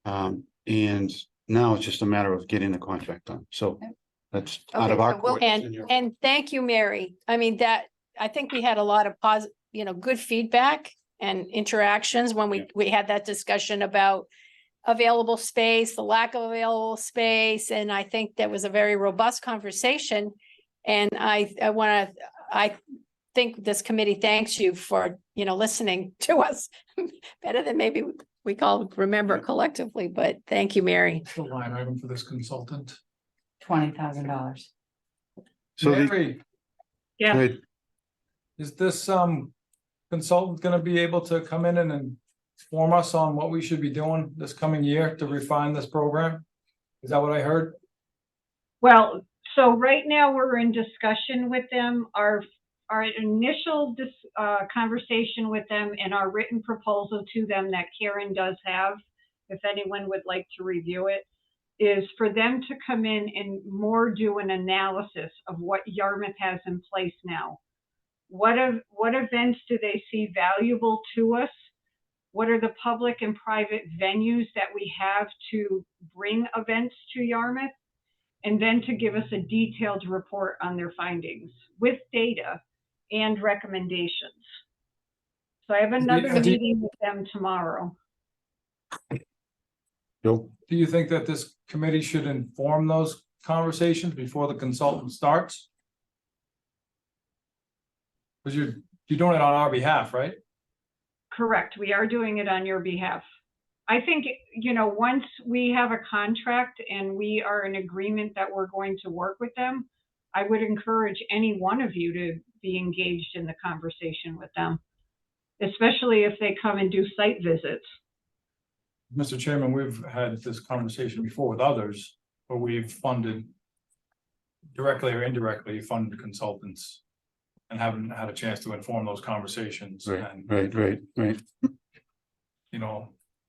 And now it's just a matter of getting the contract done. So Yep. that's out of Okay, our so we'll- court. that's in your- and thank you, Mary. I mean, I think we had a lot of good feedback and interactions when we had that discussion about available space, the lack of available space, and I think that was a very robust conversation. And I think this committee thanks you for, listening to us better than maybe we remember collectively, but thank you, Mary. The line item for this consultant. $20,000. So the, Mary, Yeah, good. is this consultant gonna be able to come in and inform us on what we should be doing this coming year to refine this program? Is that what I heard? well, so right now we're in discussion with them. Our initial conversation with them and our written proposal to them that Karen does have, if anyone would like to review it, is for them to come in and more do an analysis of what Yarmouth has in place now. What events do they see valuable to us? What are the public and private venues that we have to bring events to Yarmouth? And then to give us a detailed report on their findings with data and recommendations. So I have another meeting with them tomorrow. Joe? Do you think that this committee should inform those conversations before the consultant starts? Because you're doing it on our behalf, right? Correct, we are doing it on your behalf. I think, once we have a contract and we are in agreement that we're going to work with them, I would encourage any one of you to be engaged in the conversation with them, especially if they come and do site visits. Mr. Chairman, we've had this conversation before with others, where we've funded directly or indirectly funded consultants and haven't had a chance to inform those conversations. And, Right.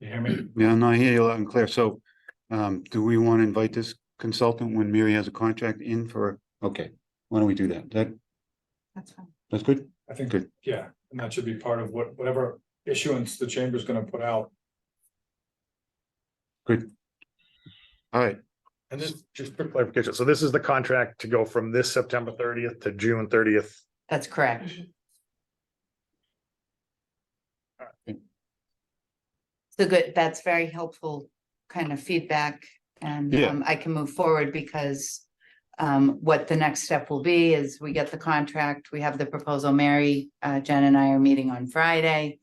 you hear me? Yeah, no, I hear you loud and clear. So, do we want to invite this consultant when Mary has a contract in for, okay, why don't we do that? That's fine. That's good? I think, Good. yeah, and that should be part of whatever issuance the chamber's gonna put out. Good. All right, And this, just for clarification, so this is the contract to go from this September 30th to June 30th. That's correct. So good, that's very helpful kind of feedback, and Yeah. I can move forward because what the next step will be is we get the contract, we have the proposal. Mary, Jen and I are meeting on Friday.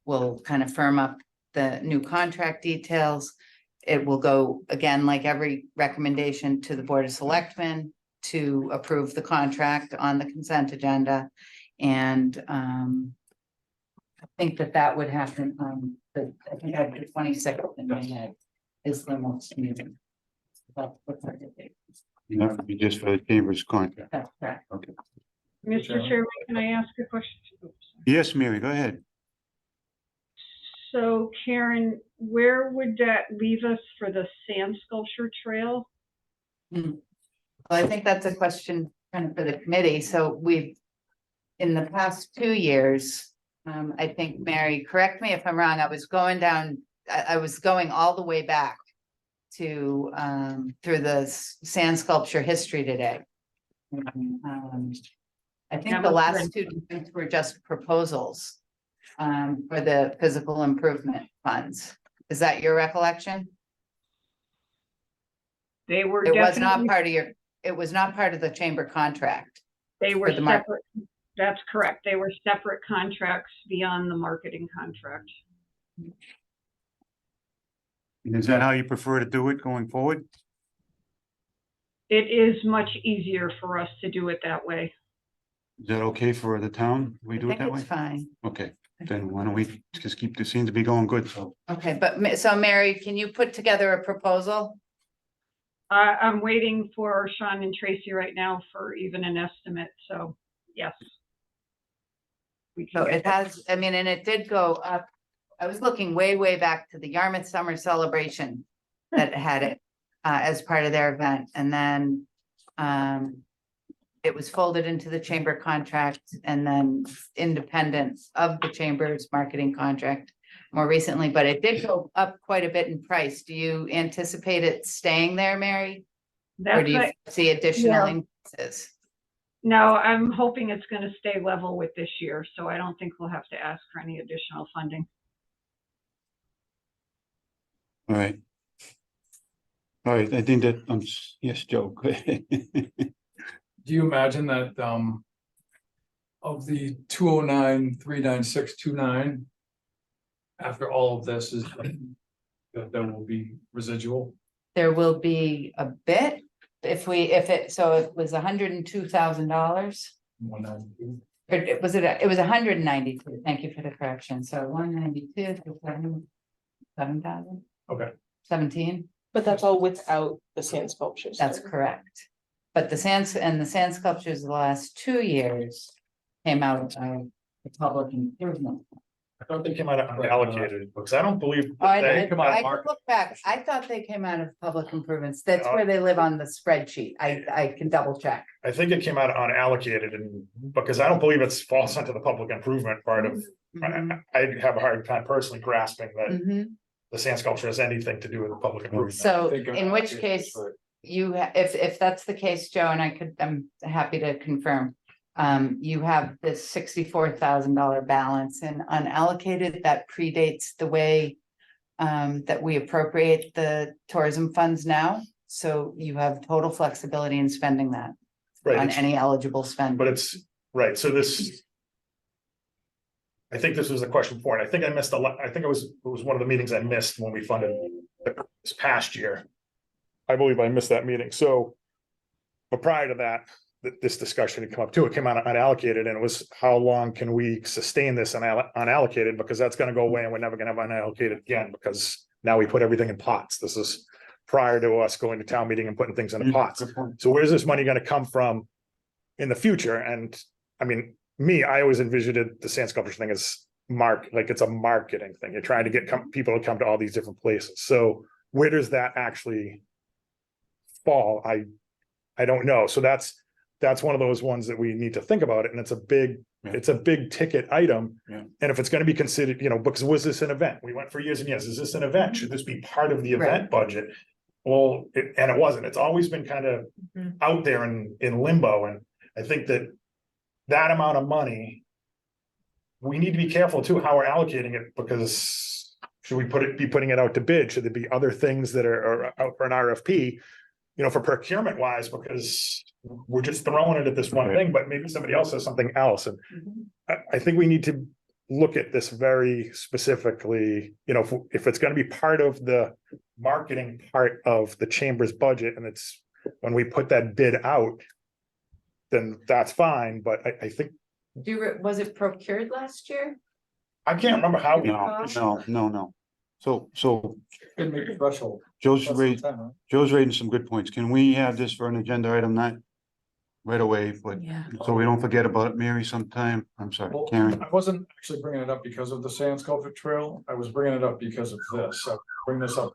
We'll kind of firm up the new contract details. It will go again, like every recommendation, to the Board of Selectmen to approve the contract on the consent agenda. And I think that would happen on I think I have the 26th in my head is the most meeting. That's what's our date. that would be just for the chamber's contract. That's correct. Okay. Mr. Chairman? Chairman, can I ask a question? Oops. Yes, Mary, go ahead. So Karen, where would that leave us for the sand sculpture trail? Well, I think that's a question kind of for the committee. So we've, in the past 2 years, I think, Mary, correct me if I'm wrong, I was going down, I was going all the way back to, through the sand sculpture history today. I think the last 2 were just proposals for the physical improvement funds. Is that your recollection? They were It was not definitely, part of it was not part of the chamber contract. they were for the market. separate. That's correct. They were separate contracts beyond the marketing contract. Is that how you prefer to do it going forward? It is much easier for us to do it that way. Is that okay for the town? We I do it think that way? it's fine. Okay, then why don't we just keep, this seems to be going good, so. Okay, but so Mary, can you put together a proposal? I'm waiting for Sean and Tracy right now for even an estimate, so yes. We So can it get that. has, I mean, and it did go up. I was looking way back to the Yarmouth Summer Celebration that had it as part of their event, and then it was folded into the chamber contract and then independent of the chamber's marketing contract more recently, but it did go up quite a bit in price. Do you anticipate it staying there, Mary? Or That's do you right. see additional Yeah. increases? No, I'm hoping it's gonna stay level with this year, so I don't think we'll have to ask for any additional funding. All right. All right, I think that, yes, Joe. Do you imagine that, of the 209,39629, after all of this is, that there will be residual? There will be a bit, if it was $102,000. 192. It was it was 192, thank you for the correction, so 192, 7,000, Okay, 17, But that's all without the sand sculptures. that's correct. But the sand sculptures the last 2 years came out of the public improvement. I thought they came out of unallocated, because I don't believe. Oh, I they come out of could market. look back, I thought they came out of public improvements, that's Oh. where they live on the spreadsheet, I can double check. I think it came out of unallocated and because I don't believe it's falls into the public improvement part of, Mhm, I have a hard time personally grasping that mhm. the sand sculpture has anything to do with the public improvement. So Think of in which it, case, but- if that's the case, Joe, and I'm happy to confirm. You have this $64,000 balance in unallocated that predates the way. That we appropriate the tourism funds now, so you have total flexibility in spending that. Right, On it's- any eligible spend. But it's, right, so this. I think this was the question before, and I think I missed I think it was one of the meetings I missed when we funded this past year. I believe I missed that meeting, so. But prior to that, this discussion had come up too, it came out unallocated, and it was how long can we sustain this unallocated, because that's gonna go away and we're never gonna have unallocated again, because now we put everything in pots, this is. Prior to us going to town meeting and putting things in pots. Good point. So where's this money gonna come from in the future? And I mean, I always envisioned the sand sculpture thing as like it's a marketing thing. You're trying to get people to come to all these different places. So where does that actually fall? I don't know. So that's one of those ones that we need to think about it. And it's a big ticket item. Yeah. And if it's gonna be considered, because was this an event? We went for years and years. Is this an event? Should this be part of the Right. event budget? Well, and it wasn't. It's always been kind of Mhm. out there in limbo, and I think that amount of money. We need to be careful too, how we're allocating it, because should we be putting it out to bid? Should there be other things that are out for an RFP? For procurement wise, because we're just throwing it at this one Right. thing, but maybe somebody else has something else, and Mhm. I think we need to look at this very specifically, if it's gonna be part of the marketing part of the chamber's budget, and it's when we put that bid out, then that's fine, but I think, Was it procured last year? I can't remember how. No. So Didn't make the threshold. Joe's Less than raising 10, huh? some good points. Can we have this for an agenda item, not right away, but Yeah. so we don't forget about it, Mary, sometime? I'm sorry, Well, Karen. I wasn't actually bringing it up because of the sand sculpture trail. I was bringing it up because of this. So bring this up.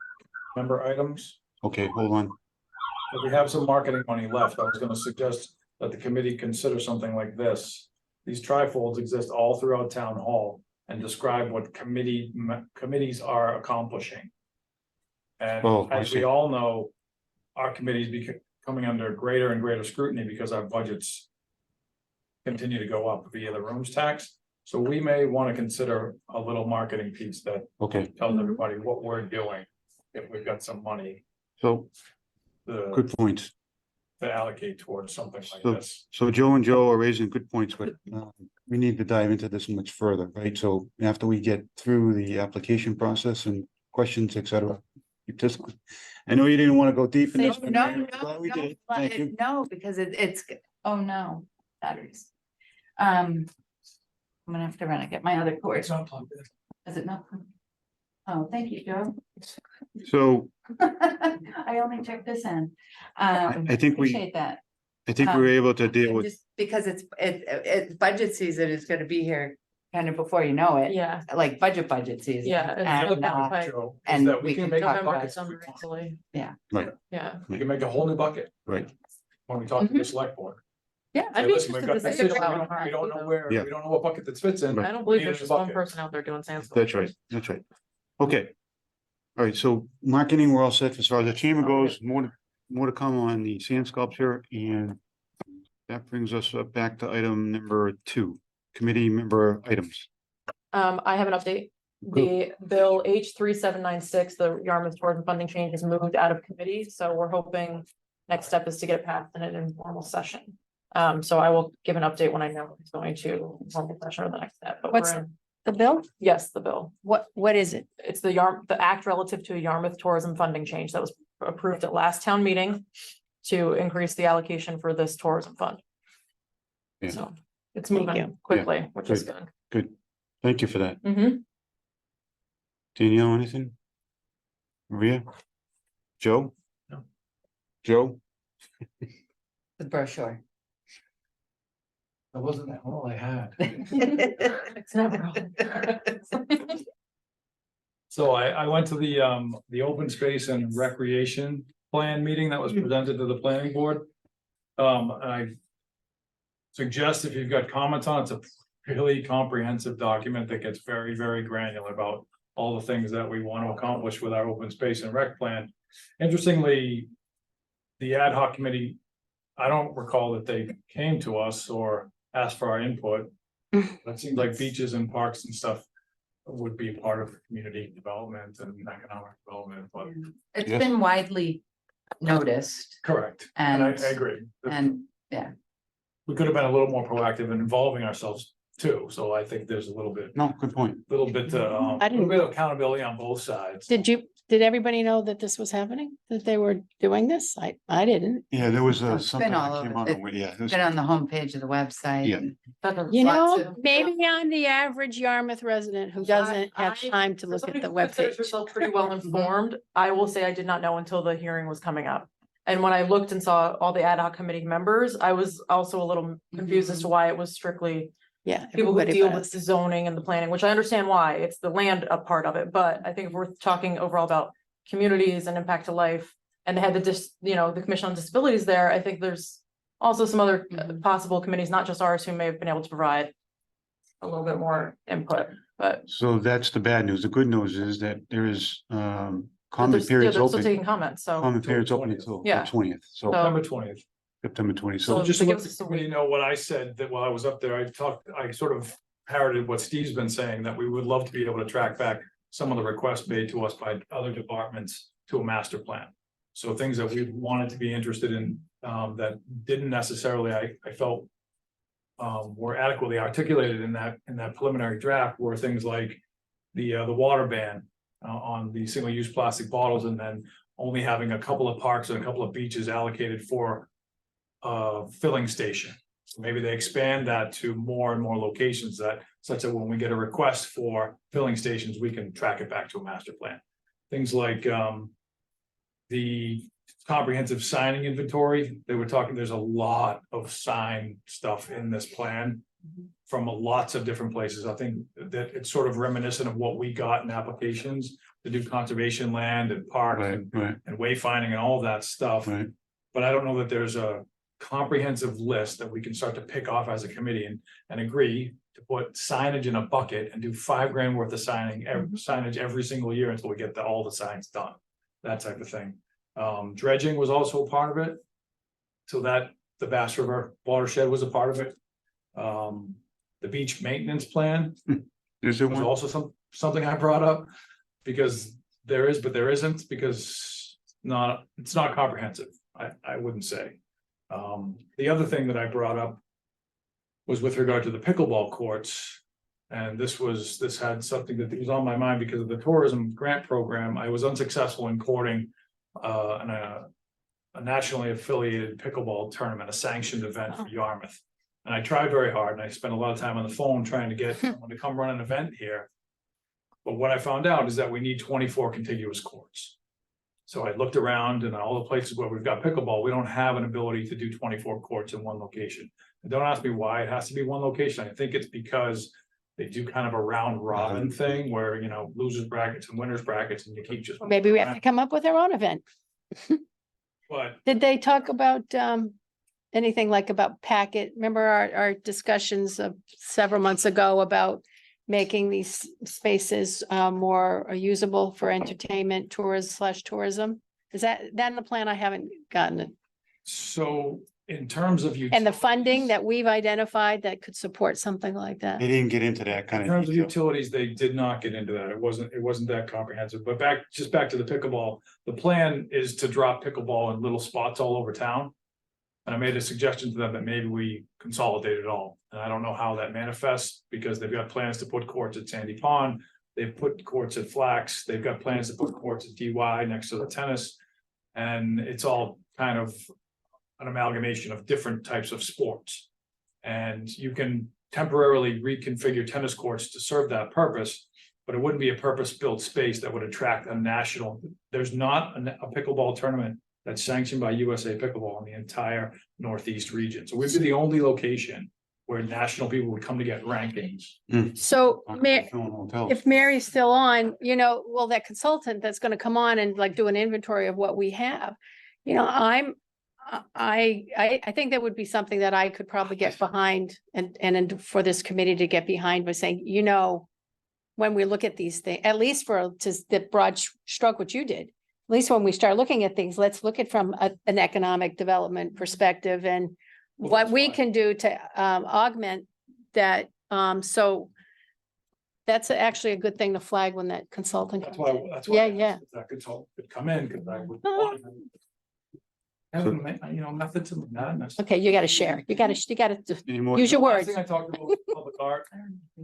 Member items. Okay, hold on. If we have some marketing money left, I was gonna suggest that the committee consider something like this. These trifolds exist all throughout town hall and describe what committees are accomplishing. And Oh, I as we see. all know, our committees coming under greater and greater scrutiny because our budgets continue to go up via the rooms tax. So we may want to consider a little marketing piece that Okay, tells everybody what we're doing if we've got some money so to good points. allocate towards something like So- this. So Joe and Joe are raising good points, but we need to dive into this much further, right? So after we get through the application process and questions, et cetera. Keep this on. I know you didn't want to go deep in No, this. but no, I'm no, glad we no, did. Thank you. no, because it's, oh no, batteries. I'm gonna have to run and get my other cord. It's not plugged in. Is it not? Oh, thank you, Joe. So I only checked this in. I think we, Appreciate that. I think we were able to deal And with, just because it's budget season is gonna be here kind of before you know it, Yeah, like budget season. yeah. it's And, really uh, bad. Joe, is and that we can make a talk November, bucket. December, easily. right, Yeah, We can make a whole new bucket right. when we talk to the select board. yeah, Say, I'd be listen, interested we've to got see this it issue, out. we don't know though. where, Yeah. we don't know what bucket this fits in. I don't believe Need there's a just one bucket. person out there doing sand. That's right, that's right. Okay. All right, so marketing, we're all set as far as the chamber goes, more to come on the sand sculpture and That brings us back to item number 2, committee member items. I have an update. The bill H 3796, the Yarmouth Tourism Funding change is moved out of committee, so we're hoping next step is to get it passed in an informal session. So I will give an update when I know it's going to informal session or the next step, but What's- we're in, The bill? yes, the bill. What is it? It's the act relative to a Yarmouth tourism funding change that was approved at last town meeting to increase the allocation for this tourism fund. Yeah. So it's Thank moving you. quickly, which is good. Good. Thank you for that. Mhm. Danielle, anything? Maria? Joe? No. Joe? The brochure. That wasn't all I had. It's never. So I went to the open space and recreation plan meeting that was presented to the planning board. And I suggest if you've got comments on it, it's a really comprehensive document that gets very, very granular about all the things that we want to accomplish with our open space and rec plan. Interestingly, the ad hoc committee, I don't recall that they came to us or asked for our input. It seems like beaches and parks and stuff would be part of community development and economic development, but It's Yes. been widely noticed correct. And I and, agree. and We could have been a little more proactive in involving ourselves too, so I think there's a little bit, No, good point. a I little didn't- bit of accountability on both sides. Did everybody know that this was happening? That they were doing this? I didn't. Yeah, there was It's been something all that came over. on, yeah. it was- been on the homepage of the website. Yeah. and- You Lots know, of- maybe I'm the average Yarmouth resident who doesn't have time to For look somebody at the who considers webpage. herself pretty well informed, I will say I did not know until the hearing was coming up. And when I looked and saw all the ad hoc committee members, I was also a little confused as to why it was strictly Yeah. people who everybody deal but with us. the zoning and the planning, which I understand why, it's the land up part of it, but I think if we're talking overall about communities and impact to life, and they had the Commission on Disabilities there, I think there's also some other possible committees, not just ours, who may have been able to provide a little bit more input, but So that's the bad news. The good news is that there is but comment they're periods still open. taking comments, so. Comment periods open 20th. until Yeah. the 20th, so So- September 20th. September 20th. So So Just to to give let us a you know what I said, that while I was up there, I sort of parroted what Steve's been saying, that we would love to be able to track back some of the requests made to us by other departments to a master plan. So things that we wanted to be interested in, that didn't necessarily, I felt were adequately articulated in that preliminary draft were things like the water ban on the single-use plastic bottles, and then only having a couple of parks and a couple of beaches allocated for filling station. So maybe they expand that to more and more locations, that such that when we get a request for filling stations, we can track it back to a master plan. Things like the comprehensive signing inventory, they were talking, there's a lot of sign stuff in this plan from lots of different places. I think that it's sort of reminiscent of what we got in applications to do conservation land and parks right, and right, wayfinding and all that stuff. right. But I don't know that there's a comprehensive list that we can start to pick off as a committee and agree to put signage in a bucket and do $5,000 worth of signage every single year until we get all the signs done. That type of thing. Dredging was also a part of it. So that the Bass River watershed was a part of it. The beach maintenance plan Is there was one? also something I brought up. Because there is, but there isn't, because it's not comprehensive, I wouldn't say. The other thing that I brought up was with regard to the pickleball courts. And this had something that was on my mind because of the tourism grant program. I was unsuccessful in courting a nationally affiliated pickleball tournament, a sanctioned event for Yarmouth. And I tried very hard, and I spent a lot of time on the phone trying to get someone to come run an event here. But what I found out is that we need 24 contiguous courts. So I looked around, and all the places where we've got pickleball, we don't have an ability to do 24 courts in one location. And don't ask me why it has to be one location. I think it's because they do kind of a round robin thing where, losers brackets and winners brackets, and you keep just. Maybe we have to come up with our own event. But Did they talk about anything like about packet? Remember our discussions of several months ago about making these spaces more usable for entertainment, tourism? Is that in the plan? I haven't gotten it. so in terms of. And the utilities- funding that we've identified that could support something like that. They didn't get into that kind In of terms of detail. utilities, they did not get into that. It wasn't that comprehensive, but back to the pickleball. The plan is to drop pickleball in little spots all over town. And I made a suggestion to them that maybe we consolidate it all. And I don't know how that manifests because they've got plans to put courts at Sandy Pond. They've put courts at Flax. They've got plans to put courts at DY next to the tennis. And it's all kind of an amalgamation of different types of sports. And you can temporarily reconfigure tennis courts to serve that purpose, but it wouldn't be a purpose-built space that would attract a national. There's not a pickleball tournament that's sanctioned by USA Pickleball in the entire Northeast region. So we'd be the only location where national people would come to get rankings. So Filling hotels. if Mary's still on, well, that consultant that's gonna come on and like do an inventory of what we have. I think that would be something that I could probably get behind and for this committee to get behind by saying, when we look at these things, at least for the broad stroke, what you did. At least when we start looking at things, let's look at from an economic development perspective and Well, what that's we fine. can do to augment that. So that's actually a good thing to flag when that consultant. That's comes why, in. that's why. Yeah, I asked yeah. if That consultant could come in, because I would want. Method to the madness. Okay, you gotta share. You gotta Any more? use your Last words. thing I talked about was public art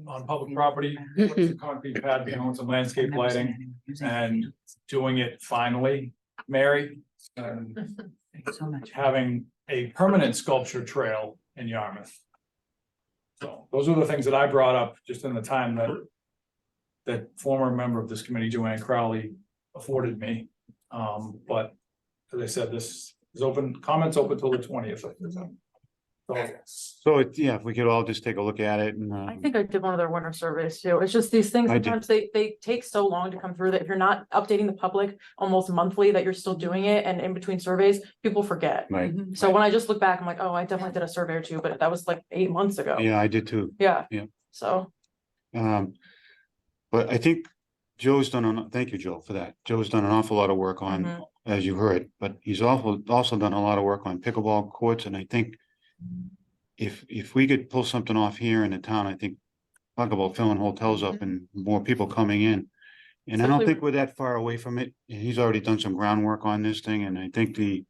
on public property, with the concrete pad, some landscape lighting and doing it finally, Mary. And So much. having a permanent sculpture trail in Yarmouth. So those are the things that I brought up just in the time that former member of this committee, Joanne Crowley, afforded me. But as I said, this is open, comments open till the 20th. So, yeah, if we could all just take a look at it and, I think I did one of their winter surveys too. It's just these things, I did. sometimes they take so long to come through that if you're not updating the public almost monthly, that you're still doing it, and in between surveys, people forget. right, So when I just look back, I'm like, oh, I definitely did a survey or two, but that was like 8 months ago. yeah, I did too. Yeah. Yeah. So, But I think Joe's thank you, Joe, for that. Joe's done an awful lot of work on, mhm. as you heard, but he's also done a lot of work on pickleball courts, and I think if we could pull something off here in the town, I think talk about filling hotels up and more people coming in. And I don't Especially- think we're that far away from it. He's already done some groundwork on this thing, and I think the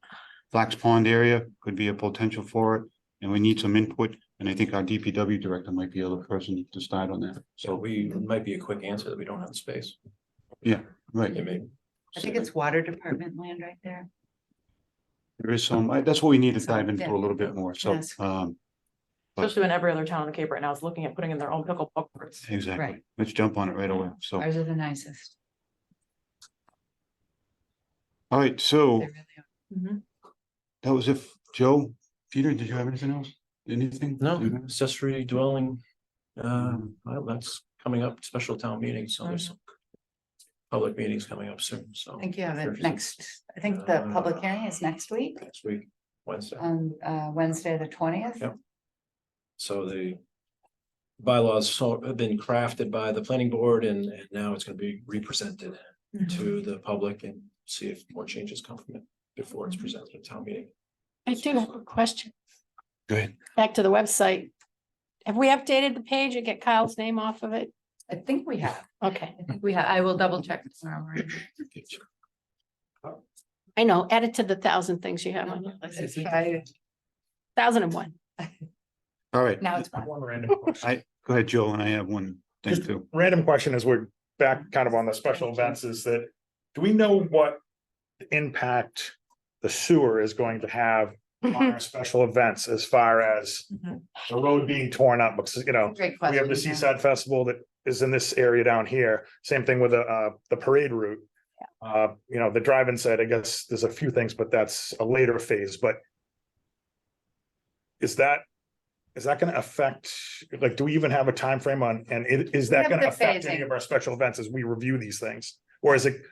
Flax Pond area could be a potential for it. And we need some input, and I think our DPW director might be the other person to start on that. So it might be a quick answer that we don't have the space. Right, It may- I think it's water department land right there. there is some, that's what we need to So, dive into yeah. a little bit more, so, Yes. Especially when every other town on the Cape right now is looking at putting in their own pickleball courts. exactly. Right. Let's jump on it right away, so, Ours are the nicest. all right, so They really are. Mhm. that was if, Joe, Peter, did you have anything else? Anything? No, accessory dwelling, well, that's coming up, special town meeting, so there's some public meetings coming up soon, so. I think you have it Thursday. next, I think the public hearing is next week, Next week, Wednesday. on Wednesday, the 20th. Yep. So the bylaws have been crafted by the planning board and now it's gonna be represented to the public and see if more changes come from it before it's presented at town meeting. I do have a question. Go ahead. Back to the website. Have we updated the page and get Kyle's name off of it? I think we have, Okay, I will double check tomorrow morning. I know, add it to the 1,000 things you have on your list. It's Friday. 1,001. All right, Now it's fine. One random question. go ahead, Joe, and I have one thing Just too. random question as we're back kind of on the special events is that, do we know what impact the sewer is going to have on our special events as far as Mhm. the road being torn up? Because, Great question. we have the yeah. Seaside Festival that is in this area down here. Same thing with the parade route. The drive-in side, I guess there's a few things, but that's a later phase, but is that gonna affect, like, do we even have a time frame on, and is We that have gonna the affect any phasing. of our special events as we review these things? Or is it,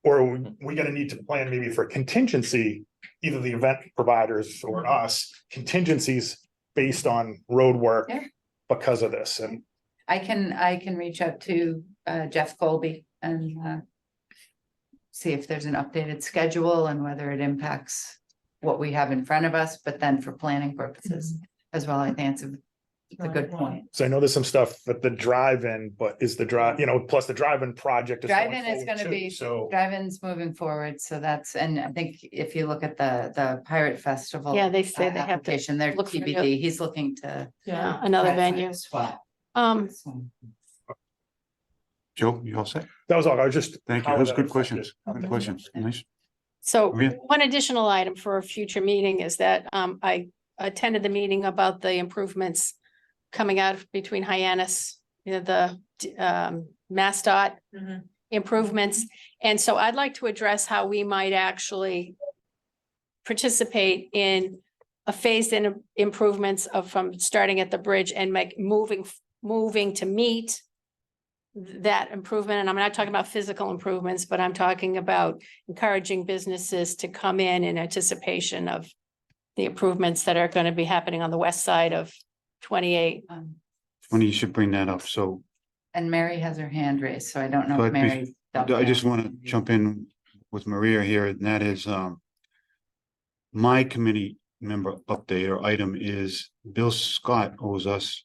or are we gonna need to plan maybe for contingency, either the event providers or us, contingencies based on road work Yeah. because of this, and I can reach out to Jeff Colby and see if there's an updated schedule and whether it impacts what we have in front of us, but then for planning purposes as well, I think it's a good point. So I know there's some stuff at the drive-in, but is the drive, plus the drive-in project. is going Drive-in is forward gonna too, be, So, drive-in's moving forward, so that's, and I think if you look at the Pirate Festival. Yeah, they say they have to application, they're look for a new- TBD, he's looking to. another try to find venue. a Spot. So, Joe, you all set? that was all, I was just. Thank you. how Those that good affected- questions. Good questions. Nice. So Maria? one additional item for a future meeting is that I attended the meeting about the improvements coming out between Hyannis, the MassDOT Mhm. improvements. And so I'd like to address how we might actually participate in a phased in improvements from starting at the bridge and moving to meet that improvement. And I'm not talking about physical improvements, but I'm talking about encouraging businesses to come in anticipation of the improvements that are going to be happening on the west side of 28. Funny you should bring that up. So And Mary has her hand raised, so I don't know So if I'd be- Mary. I just want to jump in with Maria here, and that is, my committee member update or item is Bill Scott owes us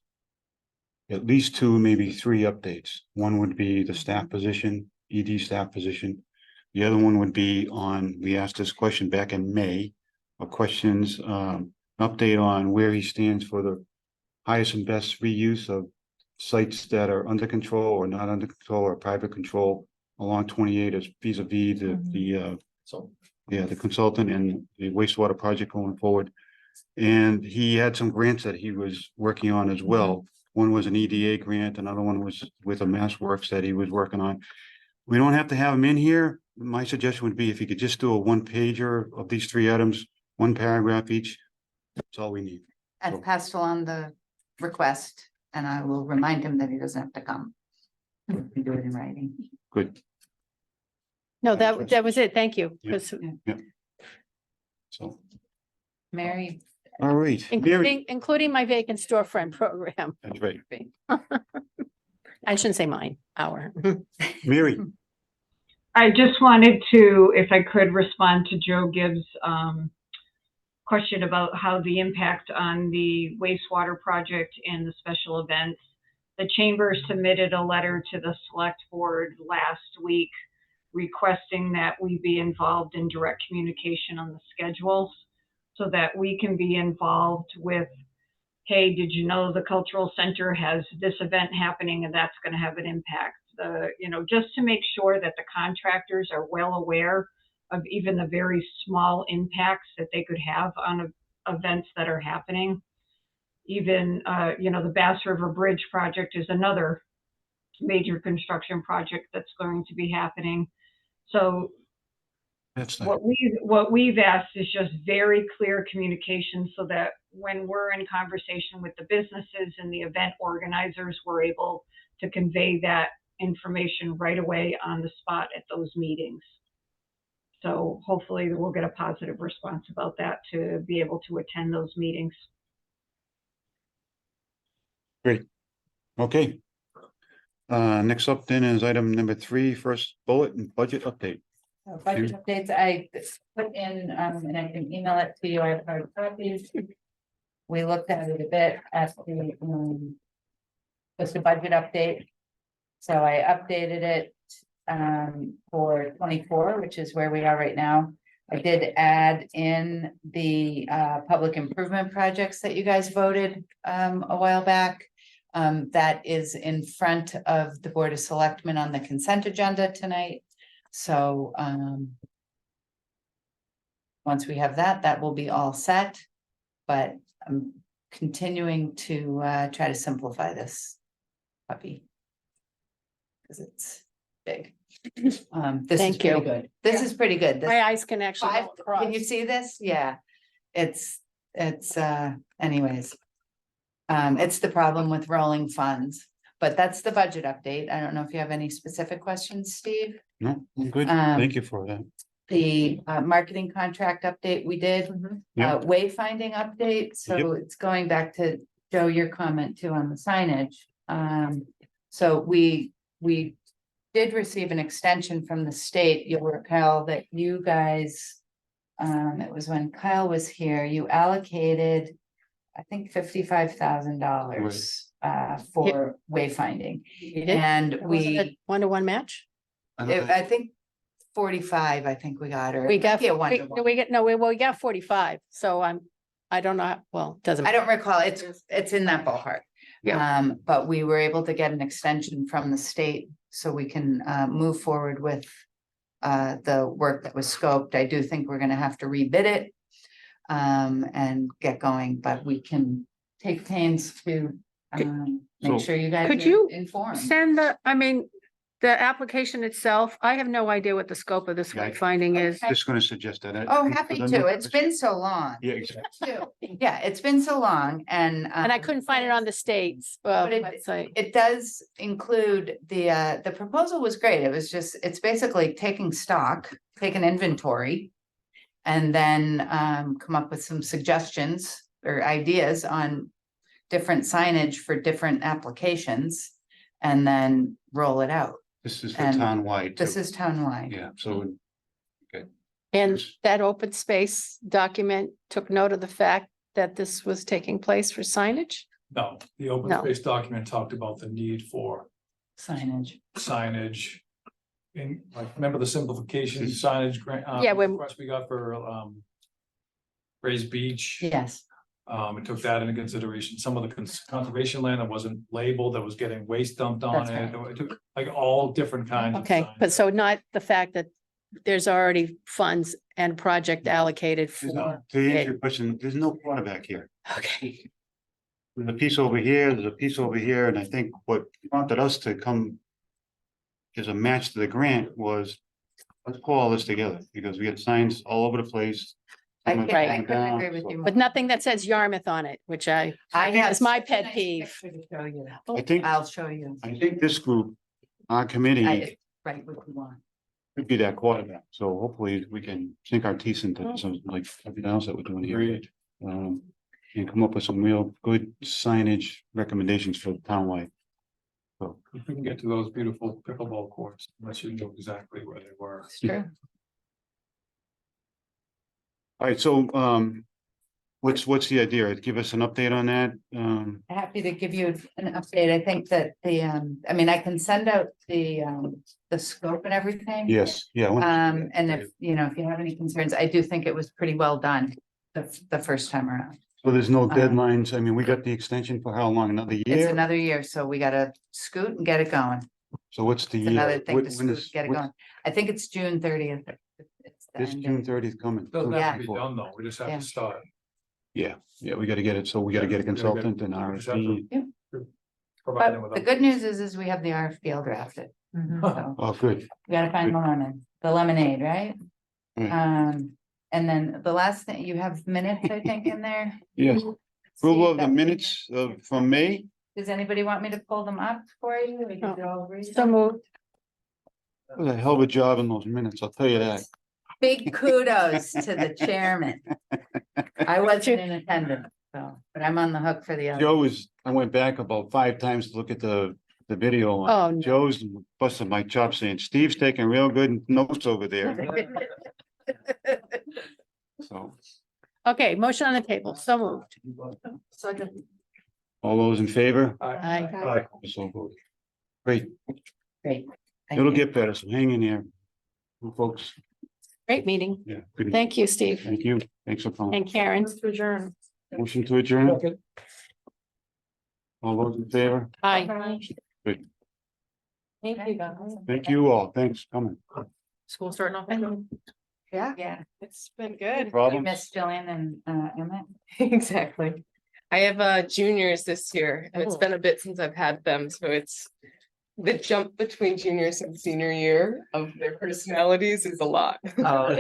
at least 2, maybe 3 updates. One would be the staff position, ED staff position. The other one would be on, we asked this question back in May, questions, update on where he stands for the highest and best reuse of sites that are under control or not under control or private control along 28 as vis-a-vis the consultant and the wastewater project going forward. And he had some grants that he was working on as well. One was an EDA grant, another one was with a MassWorks that he was working on. We don't have to have him in here. My suggestion would be if you could just do a 1-pager of these 3 items, 1 paragraph each. That's all we need. I've passed along the request and I will remind him that he doesn't have to come. We can do it in writing. Good. No, Any that was it. Thank you. Yeah. 'Cause So, Mary, all right. Mary, including my vacant storefront program. that's right. I shouldn't say mine, our. Mary, I just wanted to, if I could, respond to Joe Gibbs' question about how the impact on the wastewater project and the special events. The chamber submitted a letter to the select board last week requesting that we be involved in direct communication on the schedules so that we can be involved with, hey, did you know the cultural center has this event happening and that's going to have an impact? Just to make sure that the contractors are well aware of even the very small impacts that they could have on events that are happening. Even, the Bass River Bridge project is another major construction project that's going to be happening. So that's nice. what we've asked is just very clear communication so that when we're in conversation with the businesses and the event organizers, we're able to convey that information right away on the spot at those meetings. So hopefully we'll get a positive response about that to be able to attend those meetings. Great. Okay. Next up then is item number 3, first bullet and budget update. budget updates, I put in, and I can email it to you, I have hard copies. We looked at it a bit at the, just a budget update. So I updated it, for 24, which is where we are right now. I did add in the, public improvement projects that you guys voted, a while back. That is in front of the Board of Selectmen on the consent agenda tonight. So, once we have that, that will be all set. But I'm continuing to try to simplify this puppy. Because it's big. This is Thank pretty you. good. This is pretty good. This My eyes can actually five, go across. can you see this? Yeah. It's anyways. It's the problem with rolling funds, but that's the budget update. I don't know if you have any specific questions, Steve. No, I'm good. Um, Thank you for that. The marketing contract update we did, Yeah. wayfinding update, so it's going back to Joe, your comment too on the signage. So we did receive an extension from the state. You'll recall that you guys it was when Kyle was here, you allocated, I think $55,000 for wayfinding. You did? And Was it a we, one-to-one match? I think 45, I think we got her. We got, Yeah, we one-to-one. get, no, we got 45, so I don't know, well, doesn't. I don't recall, it's in that ballpark. Yeah. But we were able to get an extension from the state so we can move forward with the work that was scoped. I do think we're gonna have to rebid it and get going, but we can take pains to make So- sure you guys Could are you informed. Send the application itself, I have no idea what the scope of this Yeah, I- wayfinding is. Just gonna suggest that. Oh, happy to. It's been so long. Yeah, exactly. Yeah, it's been so long and. And I couldn't find it on the state's But it- website. It does include the proposal was great. It was just, it's basically taking stock, take an inventory. And then come up with some suggestions or ideas on different signage for different applications. And then roll it out. This is for And townwide. This too. is townwide. Yeah, so And Yes. that open space document took note of the fact that this was taking place for signage? No, the open No. space document talked about the need for Signage. signage. And like, remember the simplification signage grant? Yeah, when- request we got for Raised Beach. Yes. It took that into consideration. Some of the conservation land that wasn't labeled, that was getting waste dumped on That's it. It took like all different kinds of. Okay, but signage. so not the fact that there's already funds and project allocated there's no- for, to answer your question, there's no quarterback here. okay, There's a piece over here, there's a piece over here, and I think what prompted us to come as a match to the grant was, let's pull all this together, because we had signs all over the place. I Some are couldn't coming down, agree with so you. but nothing that says Yarmouth on it, which I have is my such a pet nice peeve. picture to show you. I think, I'll show you. I think this group, our committee, Right, what you want. could be that quarterback, so hopefully we can sink our teeth into some, like everything else that we're doing here. Agreed. And come up with some real good signage recommendations for the townwide. So, If we can get to those beautiful pickleball courts, unless you know exactly where they were. It's true. all right, so, what's the idea? Give us an update on that, Happy to give you an update. I think that I mean, I can send out the scope and everything. yes, yeah. I want- And if you have any concerns, I do think it was pretty well done the first time around. So there's no deadlines, I mean, we got the extension for how long, another It's year? another year, so we gotta scoot and get it going. So what's the It's year? another thing to When scoot, is- get it what's- going. I think it's June 30th. This June 30th coming. Doesn't have to be Before. done though, we just have Yeah. to start. Yeah, we gotta get it, so we gotta get a Yeah, we gotta get- consultant and we just have to- RFP. Provide them But with the good news is we have the RFP all drafted. So Oh, good, we gotta find the lemon, the lemonade, right? Right. And then the last thing, you have minutes, I think, in there. yes. Approval of the Steve, minutes from May, Does anybody want me to pull them up for you? We can all read So them. moved. it was a hell of a job in those minutes, I'll tell you that. Big kudos to the chairman. I wasn't in attendance, so, but I'm on the hook for the other. I went back about 5 times to look at the video. Oh, no. Joe's busting my chops saying, Steve's taking real good notes over there, so. Okay, motion on the table, so moved. All those in favor? Aye. So moved. Great, Great. Thank it'll you. get better, so hang in there. You folks, Great meeting. yeah, good. Thank you, Steve Thank you, thanks for coming. and Karen. To adjourn. Motion to adjourn, all those in favor? Aye. Good, Thank you, guys. thank you all, thanks for coming. School starting off. Yeah. It's been good. You Problems? miss Jillian and Emmett. Exactly. I have juniors this year and it's been a bit since I've had them, so it's the jump between juniors and senior year of their personalities is a lot. Oh,